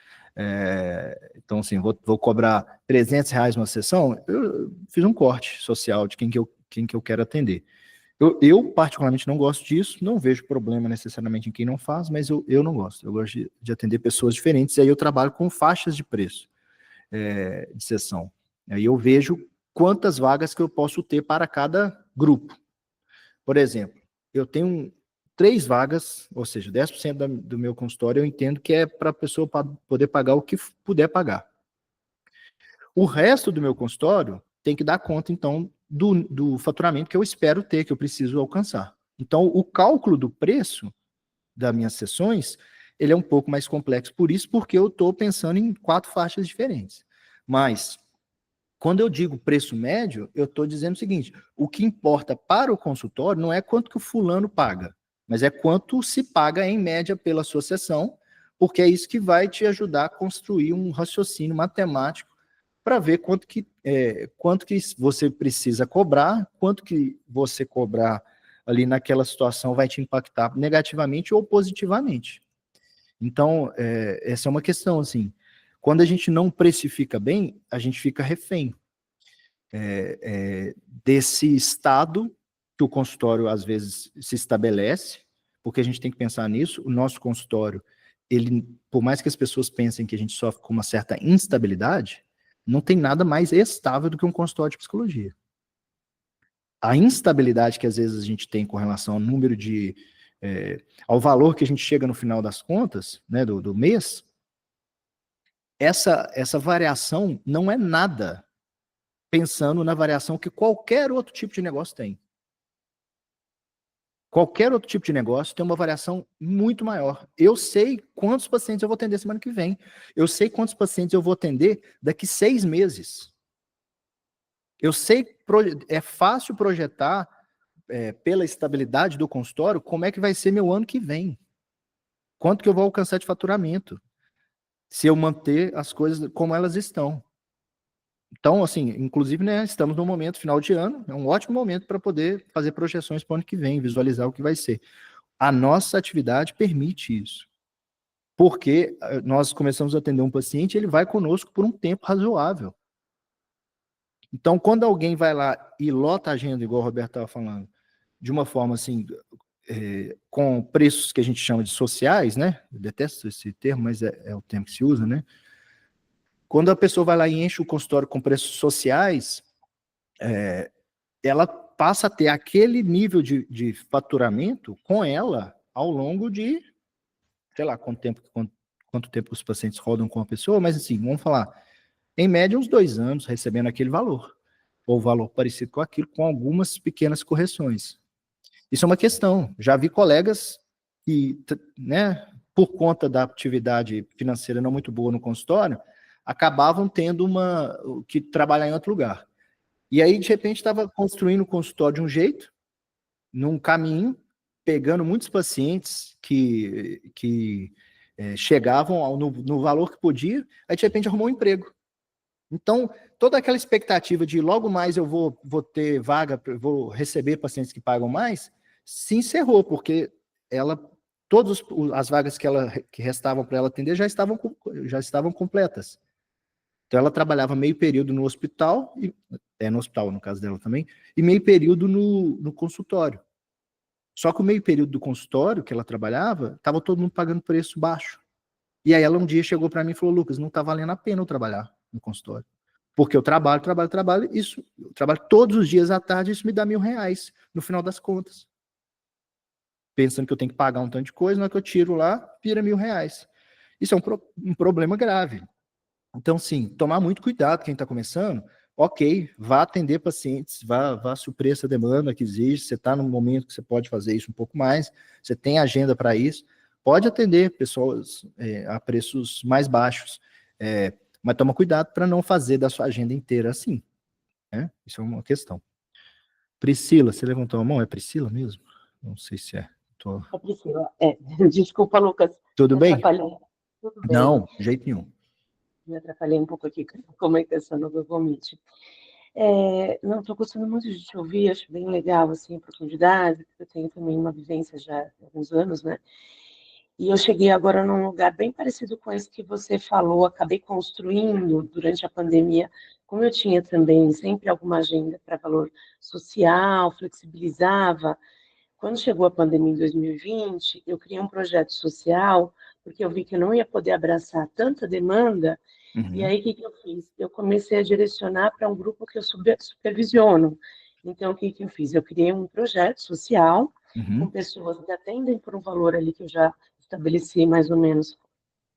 Então, assim, vou cobrar R$300 uma sessão, eu fiz um corte social de quem que eu quero atender. Eu, particularmente, não gosto disso, não vejo problema necessariamente em quem não faz, mas eu não gosto. Eu gosto de atender pessoas diferentes, e aí eu trabalho com faixas de preço de sessão. Aí eu vejo quantas vagas que eu posso ter para cada grupo. Por exemplo, eu tenho 3 vagas, ou seja, 10% do meu consultório, eu entendo que é para a pessoa poder pagar o que puder pagar. O resto do meu consultório, tem que dar conta, então, do faturamento que eu espero ter, que eu preciso alcançar. Então, o cálculo do preço das minhas sessões, ele é um pouco mais complexo por isso, porque eu estou pensando em 4 faixas diferentes. Mas, quando eu digo preço médio, eu estou dizendo o seguinte, o que importa para o consultório não é quanto que o fulano paga, mas é quanto se paga em média pela sua sessão, porque é isso que vai te ajudar a construir um raciocínio matemático para ver quanto que você precisa cobrar, quanto que você cobrar ali naquela situação vai te impactar negativamente ou positivamente. Então, essa é uma questão, assim, quando a gente não precifica bem, a gente fica refém desse estado que o consultório, às vezes, se estabelece, porque a gente tem que pensar nisso, o nosso consultório, ele, por mais que as pessoas pensem que a gente sofre com uma certa instabilidade, não tem nada mais estável do que um consultório de psicologia. A instabilidade que às vezes a gente tem com relação ao número ao valor que a gente chega no final das contas, né, do mês, essa variação não é nada pensando na variação que qualquer outro tipo de negócio tem. Qualquer outro tipo de negócio tem uma variação muito maior. Eu sei quantos pacientes eu vou atender semana que vem. Eu sei quantos pacientes eu vou atender daqui 6 meses. Eu sei, é fácil projetar, pela estabilidade do consultório, como é que vai ser meu ano que vem. Quanto que eu vou alcançar de faturamento, se eu manter as coisas como elas estão. Então, assim, inclusive, né, estamos no momento final de ano, é um ótimo momento para poder fazer projeções para o ano que vem, visualizar o que vai ser. A nossa atividade permite isso. Porque nós começamos a atender um paciente, ele vai conosco por um tempo razoável. Então, quando alguém vai lá e lota a agenda, igual o Roberto estava falando, de uma forma assim, com preços que a gente chama de sociais, né? Eu detesto esse termo, mas é o termo que se usa, né? Quando a pessoa vai lá e enche o consultório com preços sociais, ela passa a ter aquele nível de faturamento com ela ao longo de, sei lá, quanto tempo os pacientes rodam com a pessoa, mas assim, vamos falar, em média uns 2 anos recebendo aquele valor, ou valor parecido com aquilo, com algumas pequenas correções. Isso é uma questão. Já vi colegas que, né, por conta da atividade financeira não muito boa no consultório, acabavam tendo que trabalhar em outro lugar. E aí, de repente, estava construindo o consultório de um jeito, num caminho, pegando muitos pacientes que chegavam no valor que podia, aí, de repente, arrumou um emprego. Então, toda aquela expectativa de logo mais eu vou ter vaga, vou receber pacientes que pagam mais, se encerrou, porque todas as vagas que restavam para ela atender já estavam completas. Então, ela trabalhava meio período no hospital, no hospital, no caso dela também, e meio período no consultório. Só que o meio período do consultório que ela trabalhava, estava todo mundo pagando preço baixo. E aí ela um dia chegou para mim e falou, Lucas, não está valendo a pena eu trabalhar no consultório. Porque eu trabalho, eu trabalho todos os dias à tarde, isso me dá R$1.000 no final das contas. Pensando que eu tenho que pagar um tanto de coisa, na hora que eu tiro lá, vira R$1.000. Isso é um problema grave. Então, sim, tomar muito cuidado quem está começando, ok, vá atender pacientes, vá suprir essa demanda que existe, você está num momento que você pode fazer isso um pouco mais, você tem agenda para isso, pode atender pessoas a preços mais baixos, mas toma cuidado para não fazer da sua agenda inteira assim, né? Isso é uma questão. Priscila, você levantou a mão? É Priscila mesmo? Não sei se é. É Priscila, desculpa, Lucas. Tudo bem? Atrapalhei. Tudo bem. Não, de jeito nenhum. Me atrapalhei um pouco aqui com a comunicação no Google Meet. Não, estou gostando muito de te ouvir, acho bem legal, assim, a profundidade, porque eu tenho também uma vivência já há alguns anos, né? E eu cheguei agora num lugar bem parecido com esse que você falou, acabei construindo durante a pandemia, como eu tinha também sempre alguma agenda para valor social, flexibilizava. Quando chegou a pandemia em 2020, eu criei um projeto social, porque eu vi que eu não ia poder abraçar tanta demanda, e aí o que eu fiz? Eu comecei a direcionar para um grupo que eu supervisiono. Então, o que eu fiz? Eu criei um projeto social, com pessoas que atendem por um valor ali que eu já estabeleci mais ou menos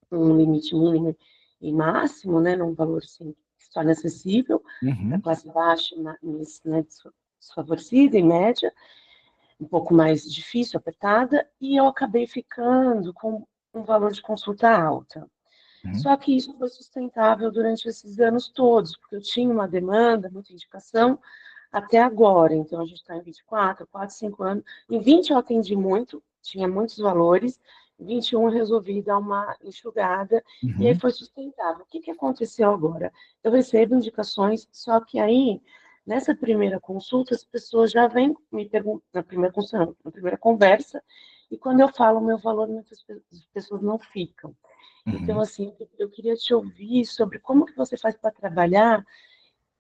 um limite mínimo e máximo, né, num valor assim, se torne acessível para a Uhum, classe baixa, né, desfavorecida e média, um pouco mais difícil, apertada, e eu acabei ficando com um valor de consulta alta. uhum, Só que isso foi sustentável durante esses anos todos, porque eu tinha uma demanda, muita indicação, até agora. Então, a gente está em 24, 4, 5 anos. Em 20 eu atendi muito, tinha muitos valores. Em 21 eu resolvi dar uma enxugada, e aí uhum, foi sustentável. O que que aconteceu agora? Eu recebo indicações, só que aí, nessa primeira consulta, as pessoas já vêm me perguntar, na primeira consulta, não, na primeira conversa, e quando eu falo o meu valor, muitas pessoas não ficam. Então, uhum. assim, eu queria te ouvir sobre como que você faz para trabalhar,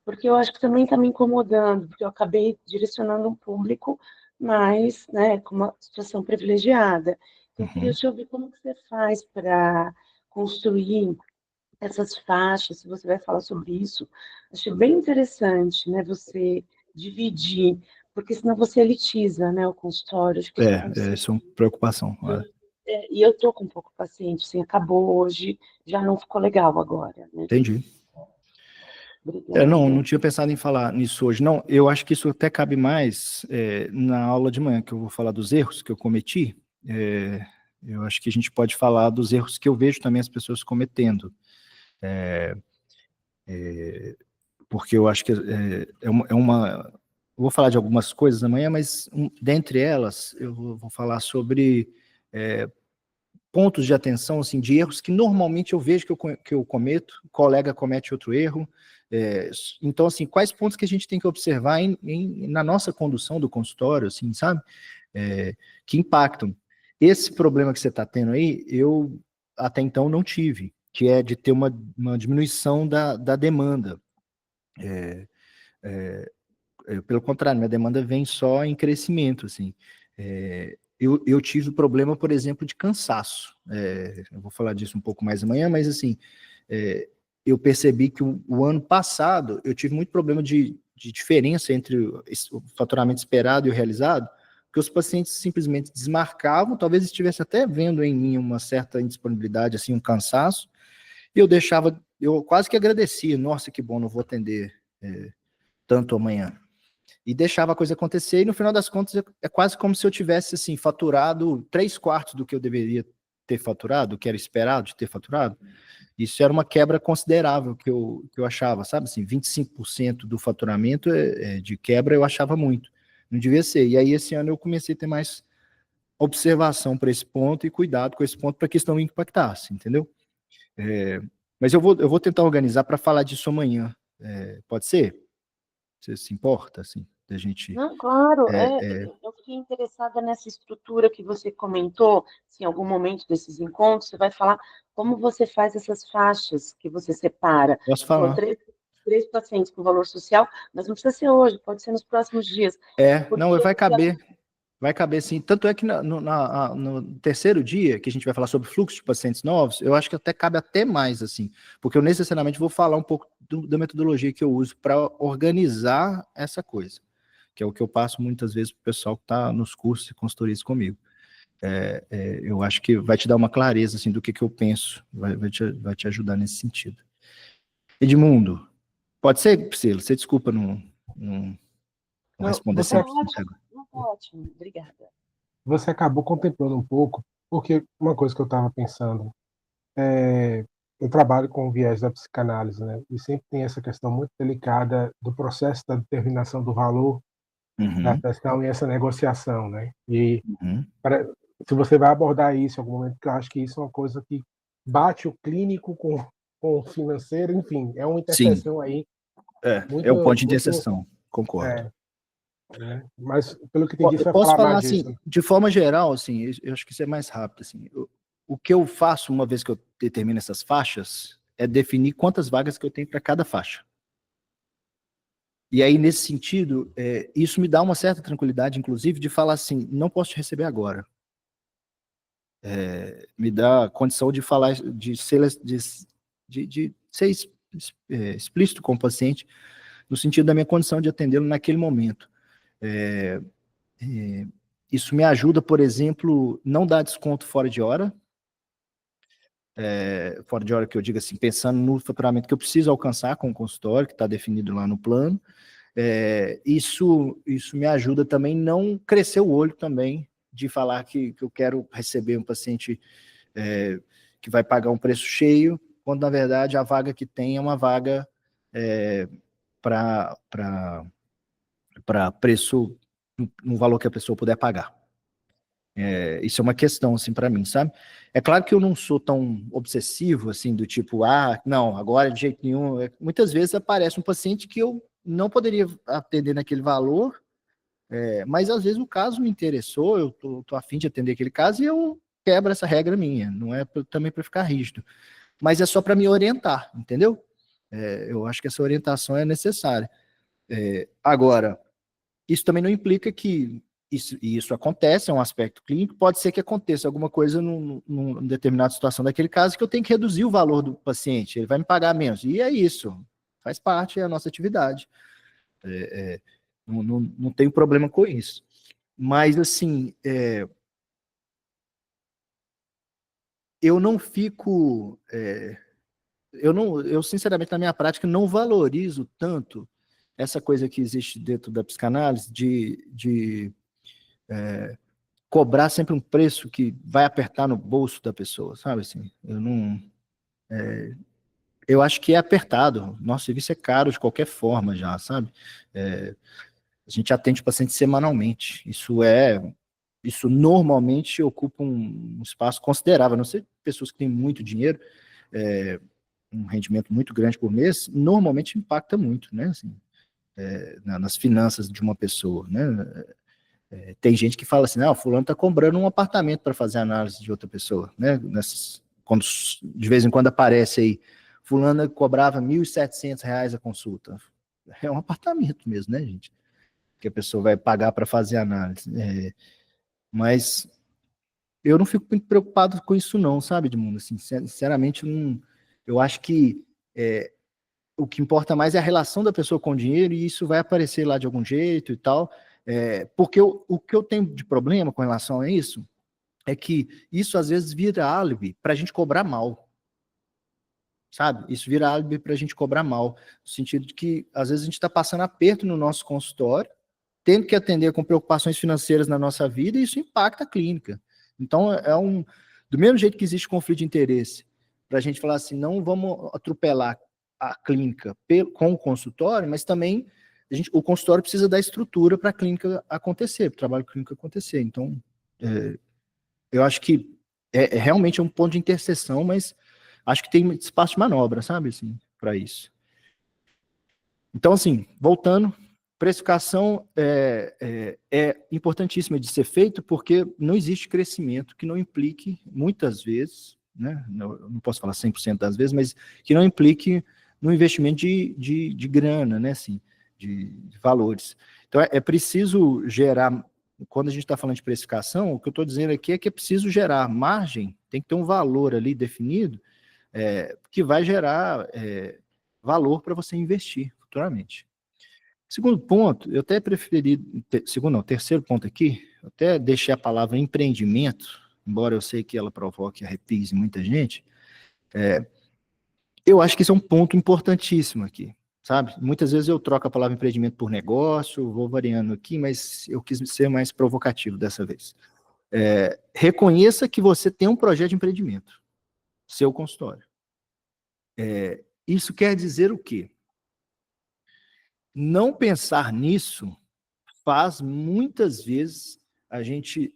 porque eu acho que também está me incomodando, porque eu acabei direcionando um público mais, né, com uma situação privilegiada. Então, eu queria Uhum. te ouvir como que você faz para construir essas faixas, se você vai falar sobre isso. Achei bem interessante, né, você dividir, porque senão você elitiza, né, o consultório. Acho que isso está acontecendo. Isso é uma preocupação. E eu tô com um pouco paciente, assim, acabou hoje, já não ficou legal agora, né? Entendi. Não Obrigada. tinha pensado em falar nisso hoje. Não, eu acho que isso até cabe mais na aula de manhã, que eu vou falar dos erros que eu cometi. É, eu acho que a gente pode falar dos erros que eu vejo também as pessoas cometendo. Porque eu acho que eu vou falar de algumas coisas amanhã, mas dentre elas, eu vou falar sobre pontos de atenção, assim, de erros que normalmente eu vejo que eu cometo, o colega comete outro erro. Então, assim, quais pontos que a gente tem que observar na nossa condução do consultório, assim, sabe? Que impactam. Esse problema que você está tendo aí, eu até então não tive, que é de ter uma diminuição da demanda. Pelo contrário, minha demanda vem só em crescimento, assim. Eu tive o problema, por exemplo, de cansaço. Eu vou falar disso um pouco mais amanhã, mas assim, eu percebi que o ano passado eu tive muito problema de diferença entre o faturamento esperado e o realizado, porque os pacientes simplesmente desmarcavam, talvez estivesse até vendo em mim uma certa indisponibilidade, assim, um cansaço, e eu quase que agradecia, nossa, que bom, não vou atender tanto amanhã, e deixava a coisa acontecer, e no final das contas é quase como se eu tivesse assim faturado 3/4 do que eu deveria ter faturado, que era esperado de ter faturado. Isso era uma quebra considerável que eu achava, sabe assim, 25% do faturamento de quebra eu achava muito, não devia ser. E aí esse ano eu comecei a ter mais observação para esse ponto e cuidado com esse ponto para que isso não impactasse, entendeu? Mas eu vou tentar organizar para falar disso amanhã. Pode ser? Você se importa, assim, da gente... Não, claro, é, eu fiquei interessada nessa estrutura que você comentou, se em algum momento desses encontros você vai falar como você faz essas faixas que você separa. Posso Você falou falar. três pacientes com valor social, mas não precisa ser hoje, pode ser nos próximos dias, Não, porque vai caber sim. Tanto é que no terceiro dia, que a gente vai falar sobre fluxo de pacientes novos, eu acho que até cabe até mais, assim, porque eu necessariamente vou falar um pouco da metodologia que eu uso para organizar essa coisa, que é o que eu passo muitas vezes para o pessoal que está nos cursos e consultorias comigo. Eu acho que vai te dar uma clareza, assim, do que eu penso, vai te ajudar nesse sentido. Edmundo, pode ser, Priscila? Você desculpa não Não, responder tá 100% ótimo, agora. não, tá ótimo, obrigada. você acabou contemplando um pouco, porque uma coisa que eu estava pensando, eu trabalho com o viés da psicanálise, né? E sempre tem essa questão muito delicada do processo da determinação do valor da Uhum, questão e essa negociação, né? E uhum. se você vai abordar isso em algum momento, que eu acho que isso é uma coisa que bate o clínico com o financeiro, enfim, é uma Sim, interseção aí é o ponto muito, de muito, interseção, concordo. é, né? Mas pelo que Ó, entendi, eu você vai posso falar falar mais disso, assim, né? de forma geral, assim, eu acho que isso é mais rápido, assim. O que eu faço uma vez que eu determino essas faixas é definir quantas vagas que eu tenho para cada faixa. E aí, nesse sentido, isso me dá uma certa tranquilidade, inclusive, de falar assim, não posso te receber agora. Me dá condição de falar, de ser explícito com o paciente, no sentido da minha condição de atendê-lo naquele momento. É, Isso me ajuda, por exemplo, não dar desconto fora de hora. fora de hora que eu digo assim, pensando no faturamento que eu preciso alcançar com o consultório, que está definido lá no plano. Isso me ajuda também não crescer o olho também de falar que eu quero receber um paciente que vai pagar um preço cheio, quando na verdade a vaga que tem é uma vaga para preço, no valor que a pessoa puder pagar. Isso é uma questão, assim, para mim, sabe? É claro que eu não sou tão obsessivo, assim, do tipo, não, agora de jeito nenhum. Muitas vezes aparece um paciente que eu não poderia atender naquele valor, mas às vezes o caso me interessou, eu tô a fim de atender aquele caso e eu quebro essa regra minha, não é também para ficar rígido, mas é só para me orientar, entendeu? Eu acho que essa orientação é necessária. Agora, isso também não implica que isso acontece, é um aspecto clínico, pode ser que aconteça alguma coisa numa determinada situação daquele caso que eu tenho que reduzir o valor do paciente, ele vai me pagar menos, e é isso, faz parte da nossa atividade. Não tenho problema com isso. Mas, assim, eu não fico... eu, sinceramente, na minha prática, não valorizo tanto essa coisa que existe dentro da psicanálise de cobrar sempre um preço que vai apertar no bolso da pessoa, sabe assim? Eu acho que é apertado. Nosso serviço é caro de qualquer forma já, sabe? A gente atende o paciente semanalmente. Isso normalmente ocupa um espaço considerável. A não ser pessoas que têm muito dinheiro, um rendimento muito grande por mês, normalmente impacta muito, né? Assim, nas finanças de uma pessoa, né? Tem gente que fala assim, fulano está cobrando um apartamento para fazer análise de outra pessoa, né? Quando de vez em quando aparece aí, fulano cobrava R$1.700 a consulta. É um apartamento mesmo, né, gente? Que a pessoa vai pagar para fazer análise. Mas eu não fico muito preocupado com isso não, sabe, Edmundo? Assim, sinceramente, eu acho que o que importa mais é a relação da pessoa com o dinheiro e isso vai aparecer lá de algum jeito e tal. Porque o que eu tenho de problema com relação a isso é que isso às vezes vira álibi para a gente cobrar mal, sabe? Isso vira álibi para a gente cobrar mal, no sentido de que às vezes a gente está passando aperto no nosso consultório, tendo que atender com preocupações financeiras na nossa vida e isso impacta a clínica. Então, do mesmo jeito que existe conflito de interesse, para a gente falar assim, não vamos atropelar a clínica com o consultório, mas também o consultório precisa dar estrutura para a clínica acontecer, para o trabalho clínico acontecer. Então, eu acho que realmente um ponto de interseção, mas acho que tem espaço de manobra, sabe, assim, para isso. Então, assim, voltando, precificação é importantíssima de ser feito porque não existe crescimento que não implique, muitas vezes, né, não posso falar 100% das vezes, mas que não implique no investimento de grana, né, assim, de valores. Então, é preciso gerar, quando a gente está falando de precificação, o que eu estou dizendo aqui é que é preciso gerar margem, tem que ter um valor ali definido, que vai gerar valor para você investir futuramente. Segundo ponto, eu até preferi, terceiro ponto aqui, eu até deixei a palavra empreendimento, embora eu sei que ela provoque arrepios em muita gente, eu acho que isso é um ponto importantíssimo aqui, sabe? Muitas vezes eu troco a palavra empreendimento por negócio, vou variando aqui, mas eu quis ser mais provocativo dessa vez. Reconheça que você tem um projeto de empreendimento, seu consultório. Isso quer dizer o quê? Não pensar nisso faz muitas vezes a gente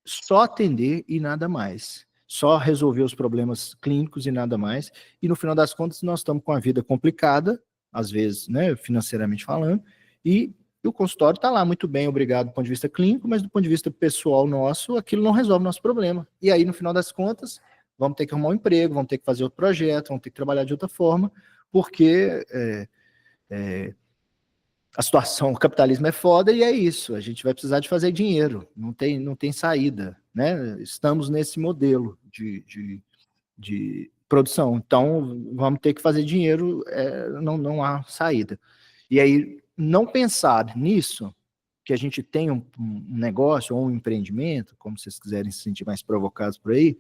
só atender e nada mais. Só resolver os problemas clínicos e nada mais. E no final das contas nós estamos com a vida complicada, às vezes, né, financeiramente falando, e o consultório está lá muito bem, obrigado do ponto de vista clínico, mas do ponto de vista pessoal nosso, aquilo não resolve o nosso problema. E aí, no final das contas, vamos ter que arrumar um emprego, vamos ter que fazer outro projeto, vamos ter que trabalhar de outra forma, porque a situação, o capitalismo é foda e é isso, a gente vai precisar de fazer dinheiro, não tem saída, né? Estamos nesse modelo de produção, então vamos ter que fazer dinheiro, não há saída. E aí, não pensar nisso, que a gente tem um negócio ou um empreendimento, como vocês quiserem se sentir mais provocados por aí,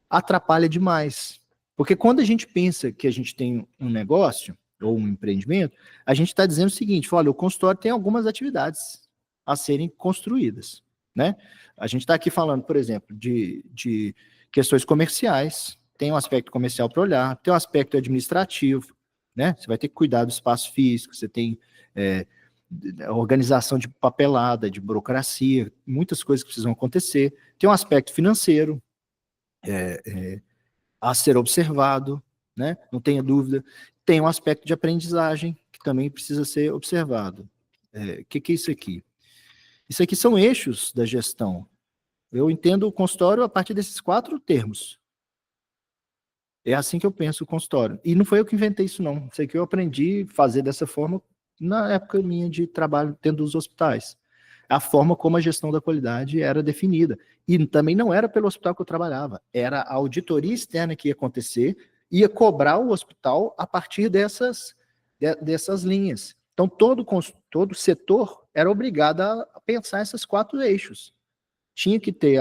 atrapalha demais. Porque quando a gente pensa que a gente tem um negócio ou um empreendimento, a gente está dizendo o seguinte, olha, o consultório tem algumas atividades a serem construídas, né? A gente está aqui falando, por exemplo, de questões comerciais, tem um aspecto comercial para olhar, tem um aspecto administrativo, né? Você vai ter que cuidar do espaço físico, você tem organização de papelada, de burocracia, muitas coisas que precisam acontecer. Tem um aspecto financeiro a ser observado, né? Não tenha dúvida. Tem um aspecto de aprendizagem que também precisa ser observado. Que é isso aqui? Isso aqui são eixos da gestão. Eu entendo o consultório a partir desses 4 termos. É assim que eu penso o consultório. E não foi eu que inventei isso, não. Isso aqui eu aprendi a fazer dessa forma na época minha de trabalho dentro dos hospitais. A forma como a gestão da qualidade era definida. E também não era pelo hospital que eu trabalhava. Era a auditoria externa que ia acontecer, ia cobrar o hospital a partir dessas linhas. Então, todo setor era obrigado a pensar esses 4 eixos. Tinha que ter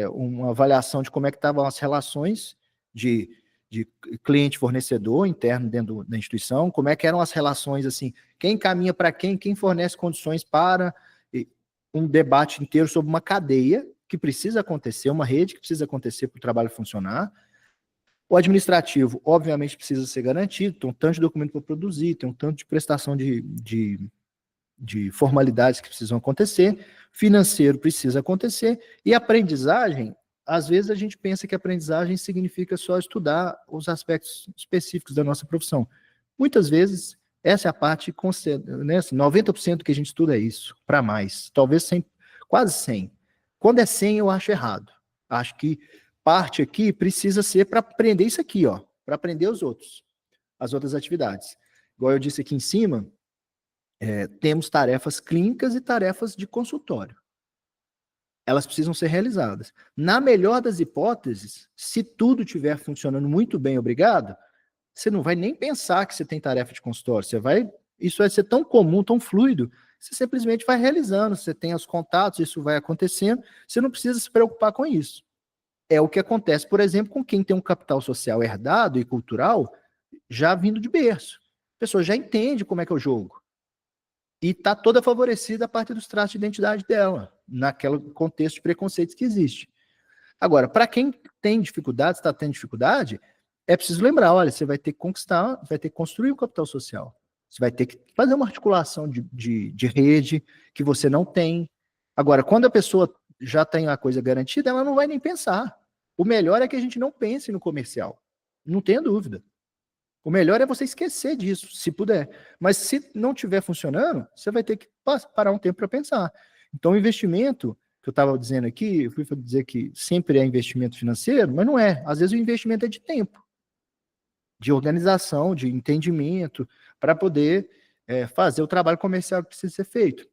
uma avaliação de como é que estavam as relações de cliente-fornecedor interno dentro da instituição, como é que eram as relações, assim, quem encaminha para quem fornece condições para um debate inteiro sobre uma cadeia que precisa acontecer, uma rede que precisa acontecer para o trabalho funcionar. O administrativo, obviamente, precisa ser garantido, tem um tanto de documento para produzir, tem um tanto de prestação de formalidades que precisam acontecer, financeiro precisa acontecer, e aprendizagem, às vezes a gente pensa que aprendizagem significa só estudar os aspectos específicos da nossa profissão. Muitas vezes, essa é a parte, né, 90% do que a gente estuda é isso, para mais, talvez 100, quase 100. Quando é 100, eu acho errado. Acho que parte aqui precisa ser para aprender isso aqui, ó, para aprender as outras atividades. Igual eu disse aqui em cima, temos tarefas clínicas e tarefas de consultório. Elas precisam ser realizadas. Na melhor das hipóteses, se tudo estiver funcionando muito bem, obrigado, você não vai nem pensar que você tem tarefa de consultório. Isso vai ser tão comum, tão fluido, você simplesmente vai realizando, você tem os contatos, isso vai acontecendo, você não precisa se preocupar com isso. É o que acontece, por exemplo, com quem tem um capital social herdado e cultural já vindo de berço. A pessoa já entende como é que é o jogo. E está toda favorecida a partir dos traços de identidade dela, naquele contexto de preconceitos que existe. Agora, para quem tem dificuldade, está tendo dificuldade, é preciso lembrar, olha, você vai ter que conquistar, vai ter que construir o capital social. Você vai ter que fazer uma articulação de rede que você não tem. Agora, quando a pessoa já tem a coisa garantida, ela não vai nem pensar. O melhor é que a gente não pense no comercial. Não tenha dúvida. O melhor é você esquecer disso, se puder. Mas se não estiver funcionando, você vai ter que parar um tempo para pensar. Então, o investimento, que eu estava dizendo aqui, eu fui dizer que sempre é investimento financeiro, mas não é. Às vezes o investimento é de tempo, de organização, de entendimento, para poder fazer o trabalho comercial que precisa ser feito.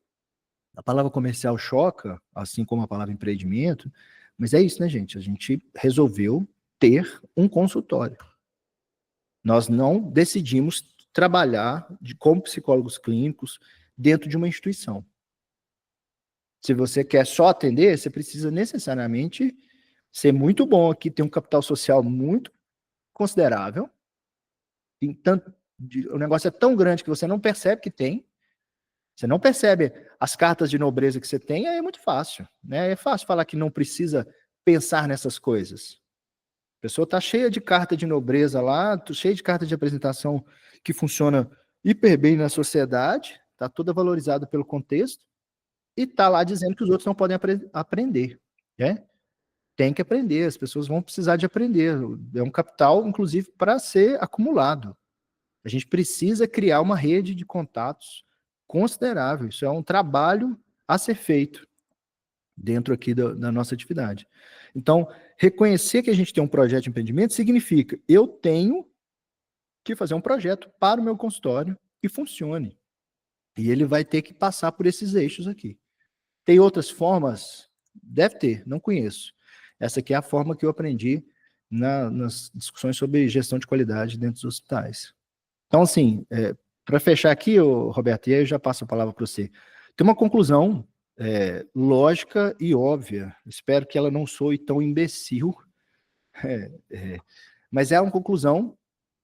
A palavra comercial choca, assim como a palavra empreendimento, mas é isso, né, gente? A gente resolveu ter um consultório. Nós não decidimos trabalhar como psicólogos clínicos dentro de uma instituição. Se você quer só atender, você precisa necessariamente ser muito bom aqui, ter um capital social muito considerável. O negócio é tão grande que você não percebe que tem. Você não percebe as cartas de nobreza que você tem, aí é muito fácil. Né? É fácil falar que não precisa pensar nessas coisas. A pessoa está cheia de carta de nobreza lá, cheia de carta de apresentação que funciona hiper bem na sociedade, está toda valorizada pelo contexto, e está lá dizendo que os outros não podem aprender. Né? Tem que aprender, as pessoas vão precisar de aprender. É um capital, inclusive, para ser acumulado. A gente precisa criar uma rede de contatos considerável. Isso é um trabalho a ser feito dentro aqui da nossa atividade. Então, reconhecer que a gente tem um projeto de empreendimento significa eu tenho que fazer um projeto para o meu consultório que funcione. E ele vai ter que passar por esses eixos aqui. Tem outras formas? Deve ter, não conheço. Essa aqui é a forma que eu aprendi nas discussões sobre gestão de qualidade dentro dos hospitais. Então, assim, para fechar aqui, Roberto, e aí eu já passo a palavra para você. Tem uma conclusão lógica e óbvia. Espero que ela não soe tão imbecil, Mas é uma conclusão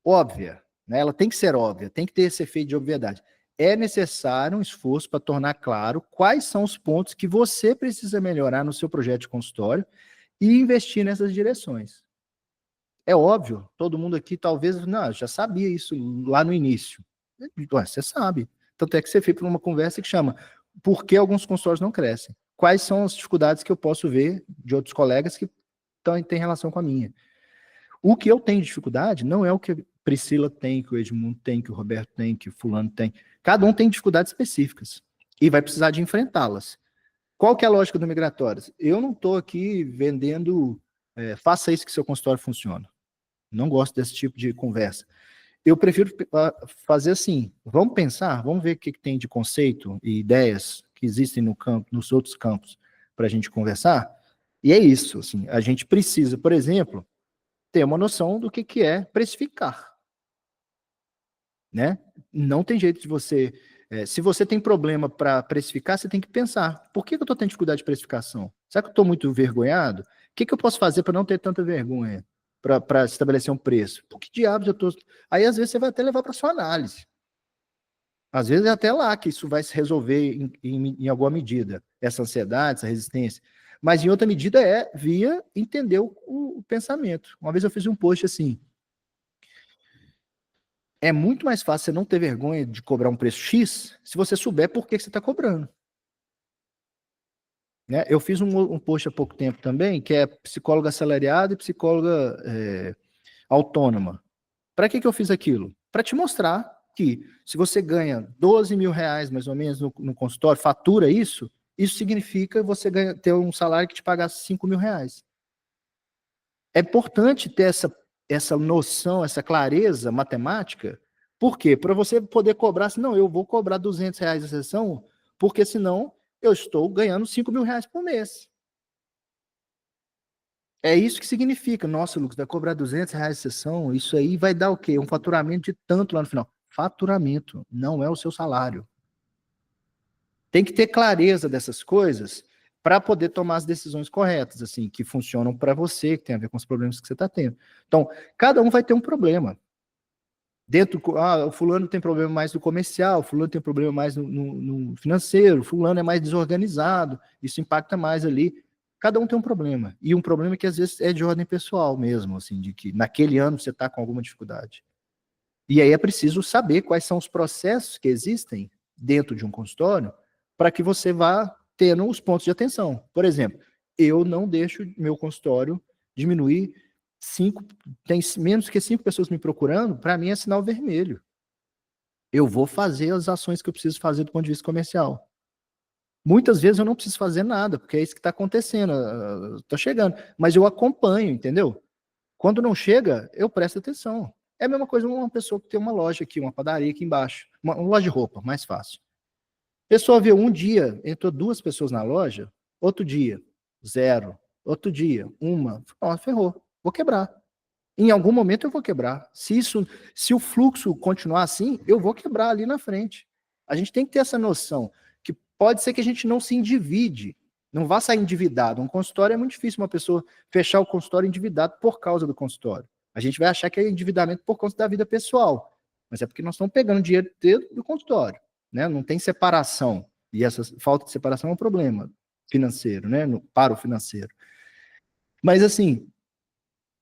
óbvia, né? Ela tem que ser óbvia, tem que ter esse efeito de obviedade. É necessário um esforço para tornar claro quais são os pontos que você precisa melhorar no seu projeto de consultório e investir nessas direções. É óbvio, todo mundo aqui talvez não, já sabia isso lá no início. Ué, você sabe. Tanto é que você fez para uma conversa que chama por que alguns consultórios não crescem? Quais são as dificuldades que eu posso ver de outros colegas que têm relação com a minha? O que eu tenho de dificuldade não é o que a Priscila tem, que o Edmundo tem, que o Roberto tem, que o fulano tem. Cada um tem dificuldades específicas e vai precisar de enfrentá-las. Qual que é a lógica do Migratórias? Eu não estou aqui vendendo faça isso que seu consultório funciona. Não gosto desse tipo de conversa. Eu prefiro fazer assim, vamos pensar, vamos ver o que tem de conceito e ideias que existem no campo, nos outros campos, para a gente conversar. E é isso, assim, a gente precisa, por exemplo, ter uma noção do que é precificar. Né? Não tem jeito de você... se você tem problema para precificar, você tem que pensar, por que eu estou tendo dificuldade de precificação? Será que eu estou muito envergonhado? O que eu posso fazer para não ter tanta vergonha? Para estabelecer um preço. Por que diabos eu estou... Aí, às vezes, você vai até levar para sua análise. Às vezes, é até lá que isso vai se resolver em alguma medida. Essa ansiedade, essa resistência. Mas, em outra medida, via entender o pensamento. Uma vez eu fiz um post assim. É muito mais fácil você não ter vergonha de cobrar um preço X se você souber por que você está cobrando. Né? Eu fiz um post há pouco tempo também, que é psicóloga assalariada e psicóloga autônoma. Para que eu fiz aquilo? Para te mostrar que se você ganha 12 mil reais, mais ou menos, no consultório, fatura isso significa você ter um salário que te pagasse 5 mil reais. É importante ter essa noção, essa clareza matemática. Por quê? Para você poder cobrar, assim, não, eu vou cobrar 200 reais a sessão, porque senão eu estou ganhando 5 mil reais por mês. É isso que significa. Nossa, Lucas, vai cobrar 200 reais a sessão, isso aí vai dar o quê? Um faturamento de tanto lá no final. Faturamento, não é o seu salário. Tem que ter clareza dessas coisas para poder tomar as decisões corretas, assim, que funcionam para você, que tem a ver com os problemas que você está tendo. Então, cada um vai ter um problema. O fulano tem problema mais no comercial, o fulano tem problema mais no financeiro, o fulano é mais desorganizado, isso impacta mais ali. Cada um tem um problema. E um problema que às vezes é de ordem pessoal mesmo, assim, de que naquele ano você está com alguma dificuldade. E aí é preciso saber quais são os processos que existem dentro de um consultório para que você vá tendo os pontos de atenção. Por exemplo, eu não deixo meu consultório diminuir tem menos que 5 pessoas me procurando, para mim é sinal vermelho. Eu vou fazer as ações que eu preciso fazer do ponto de vista comercial. Muitas vezes eu não preciso fazer nada, porque é isso que está acontecendo, está chegando. Mas eu acompanho, entendeu? Quando não chega, eu presto atenção. É a mesma coisa uma pessoa que tem uma loja aqui, uma padaria aqui embaixo, uma loja de roupa, mais fácil. A pessoa viu um dia, entrou 2 pessoas na loja, outro dia, 0, outro dia, 1, ferrou. Vou quebrar. Em algum momento eu vou quebrar. Se o fluxo continuar assim, eu vou quebrar ali na frente. A gente tem que ter essa noção que pode ser que a gente não se endivide, não vá sair endividado. Um consultório é muito difícil uma pessoa fechar o consultório endividado por causa do consultório. A gente vai achar que é endividamento por conta da vida pessoal, mas é porque nós estamos pegando dinheiro do consultório, né? Não tem separação, e essa falta de separação é um problema financeiro, né? Para o financeiro. Mas assim,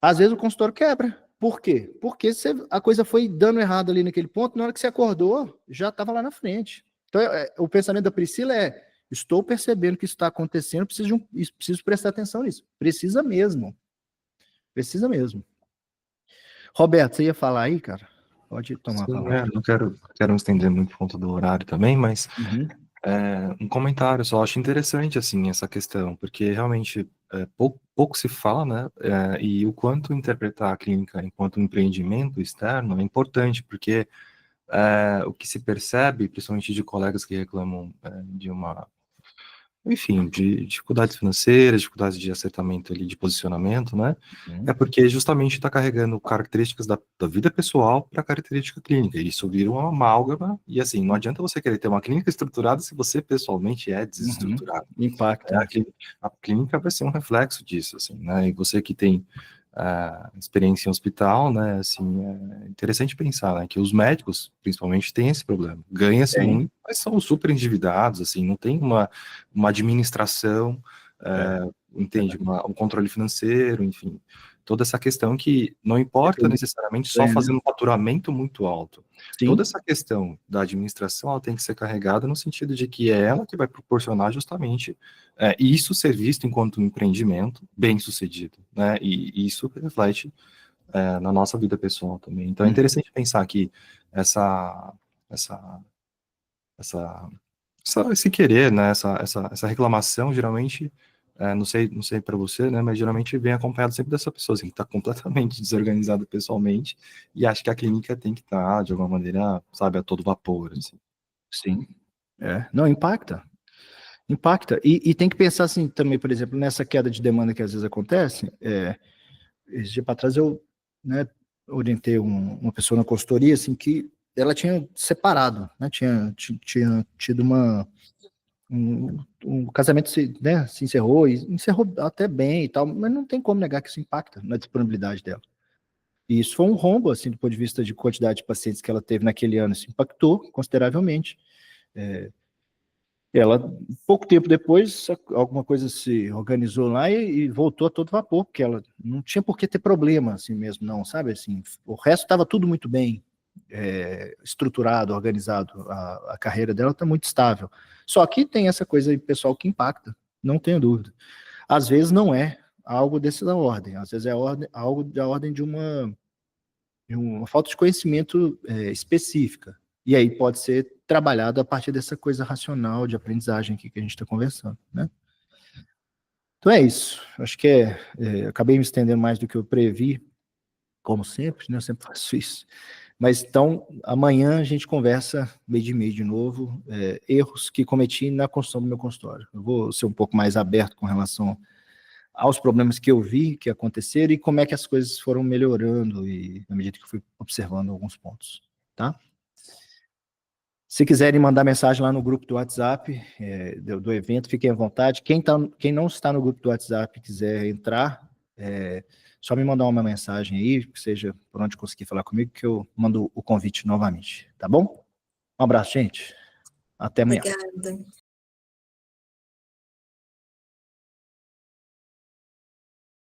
às vezes o consultório quebra. Por quê? Porque a coisa foi dando errado ali naquele ponto, na hora que você acordou, já estava lá na frente. Então, o pensamento da Priscila estou percebendo que isso está acontecendo, preciso prestar atenção nisso. Precisa mesmo. Precisa mesmo. Roberto, você ia falar aí, cara? Pode tomar a palavra. Não quero me estender muito por conta do horário também, mas um comentário, só acho interessante, assim, essa questão, porque realmente pouco se fala, né, e o quanto interpretar a clínica enquanto um empreendimento externo é importante, porque o que se percebe, principalmente de colegas que reclamam de dificuldades financeiras, dificuldades de acertamento ali, de posicionamento, né? É porque justamente está carregando características da vida pessoal para a característica clínica. E isso vira uma amálgama, e assim, não adianta você querer ter uma clínica estruturada se você pessoalmente é desestruturado. Impacto. A clínica vai ser um reflexo disso, assim, né? E você que tem experiência em hospital, né, assim, é interessante pensar, né, que os médicos, principalmente, têm esse problema. Ganha-se muito, mas são super endividados, assim, não tem uma administração, entende, um controle financeiro, enfim, toda essa questão que não importa necessariamente só fazer um faturamento muito alto. Sim. Toda essa questão da administração, ela tem que ser carregada no sentido de que é ela que vai proporcionar justamente isso ser visto enquanto um empreendimento bem sucedido, né, e isso reflete na nossa vida pessoal também. Então é interessante pensar que esse querer, né, essa reclamação, geralmente, não sei para você, né, mas geralmente vem acompanhado sempre dessa pessoa, assim, que está completamente desorganizada pessoalmente e acha que a clínica tem que estar, de alguma maneira, sabe, a todo vapor, assim. Sim. Não, impacta. E tem que pensar assim também, por exemplo, nessa queda de demanda que às vezes acontece. Esse dia para trás eu, né, orientei uma pessoa na consultoria, assim, que ela tinha separado, né, tinha tido um casamento se encerrou, e encerrou até bem e tal, mas não tem como negar que isso impacta na disponibilidade dela. E isso foi um rombo, assim, do ponto de vista de quantidade de pacientes que ela teve naquele ano, isso impactou consideravelmente. Ela, pouco tempo depois, alguma coisa se organizou lá e voltou a todo vapor, porque ela não tinha por que ter problema, assim mesmo, não, sabe? Assim, o resto estava tudo muito bem estruturado, organizado, a carreira dela está muito estável. Só que tem essa coisa aí, pessoal, que impacta, não tenho dúvida. Às vezes não é algo dessa ordem, às vezes é algo da ordem de uma falta de conhecimento específica. E aí pode ser trabalhado a partir dessa coisa racional de aprendizagem aqui que a gente está conversando, né? Então é isso. Acho que acabei me estendendo mais do que eu previ, como sempre, né? Eu sempre faço isso. Mas então, amanhã a gente conversa meio de meio de novo, erros que cometi na construção do meu consultório. Eu vou ser um pouco mais aberto com relação aos problemas que eu vi que aconteceram e como é que as coisas foram melhorando e na medida que eu fui observando alguns pontos, tá? Se quiserem mandar mensagem lá no grupo do WhatsApp do evento, fiquem à vontade. Quem não está no grupo do WhatsApp e quiser entrar, só me mandar uma mensagem aí, que seja por onde conseguir falar comigo, que eu mando o convite novamente, tá bom? Um abraço, gente. Até amanhã. Obrigada.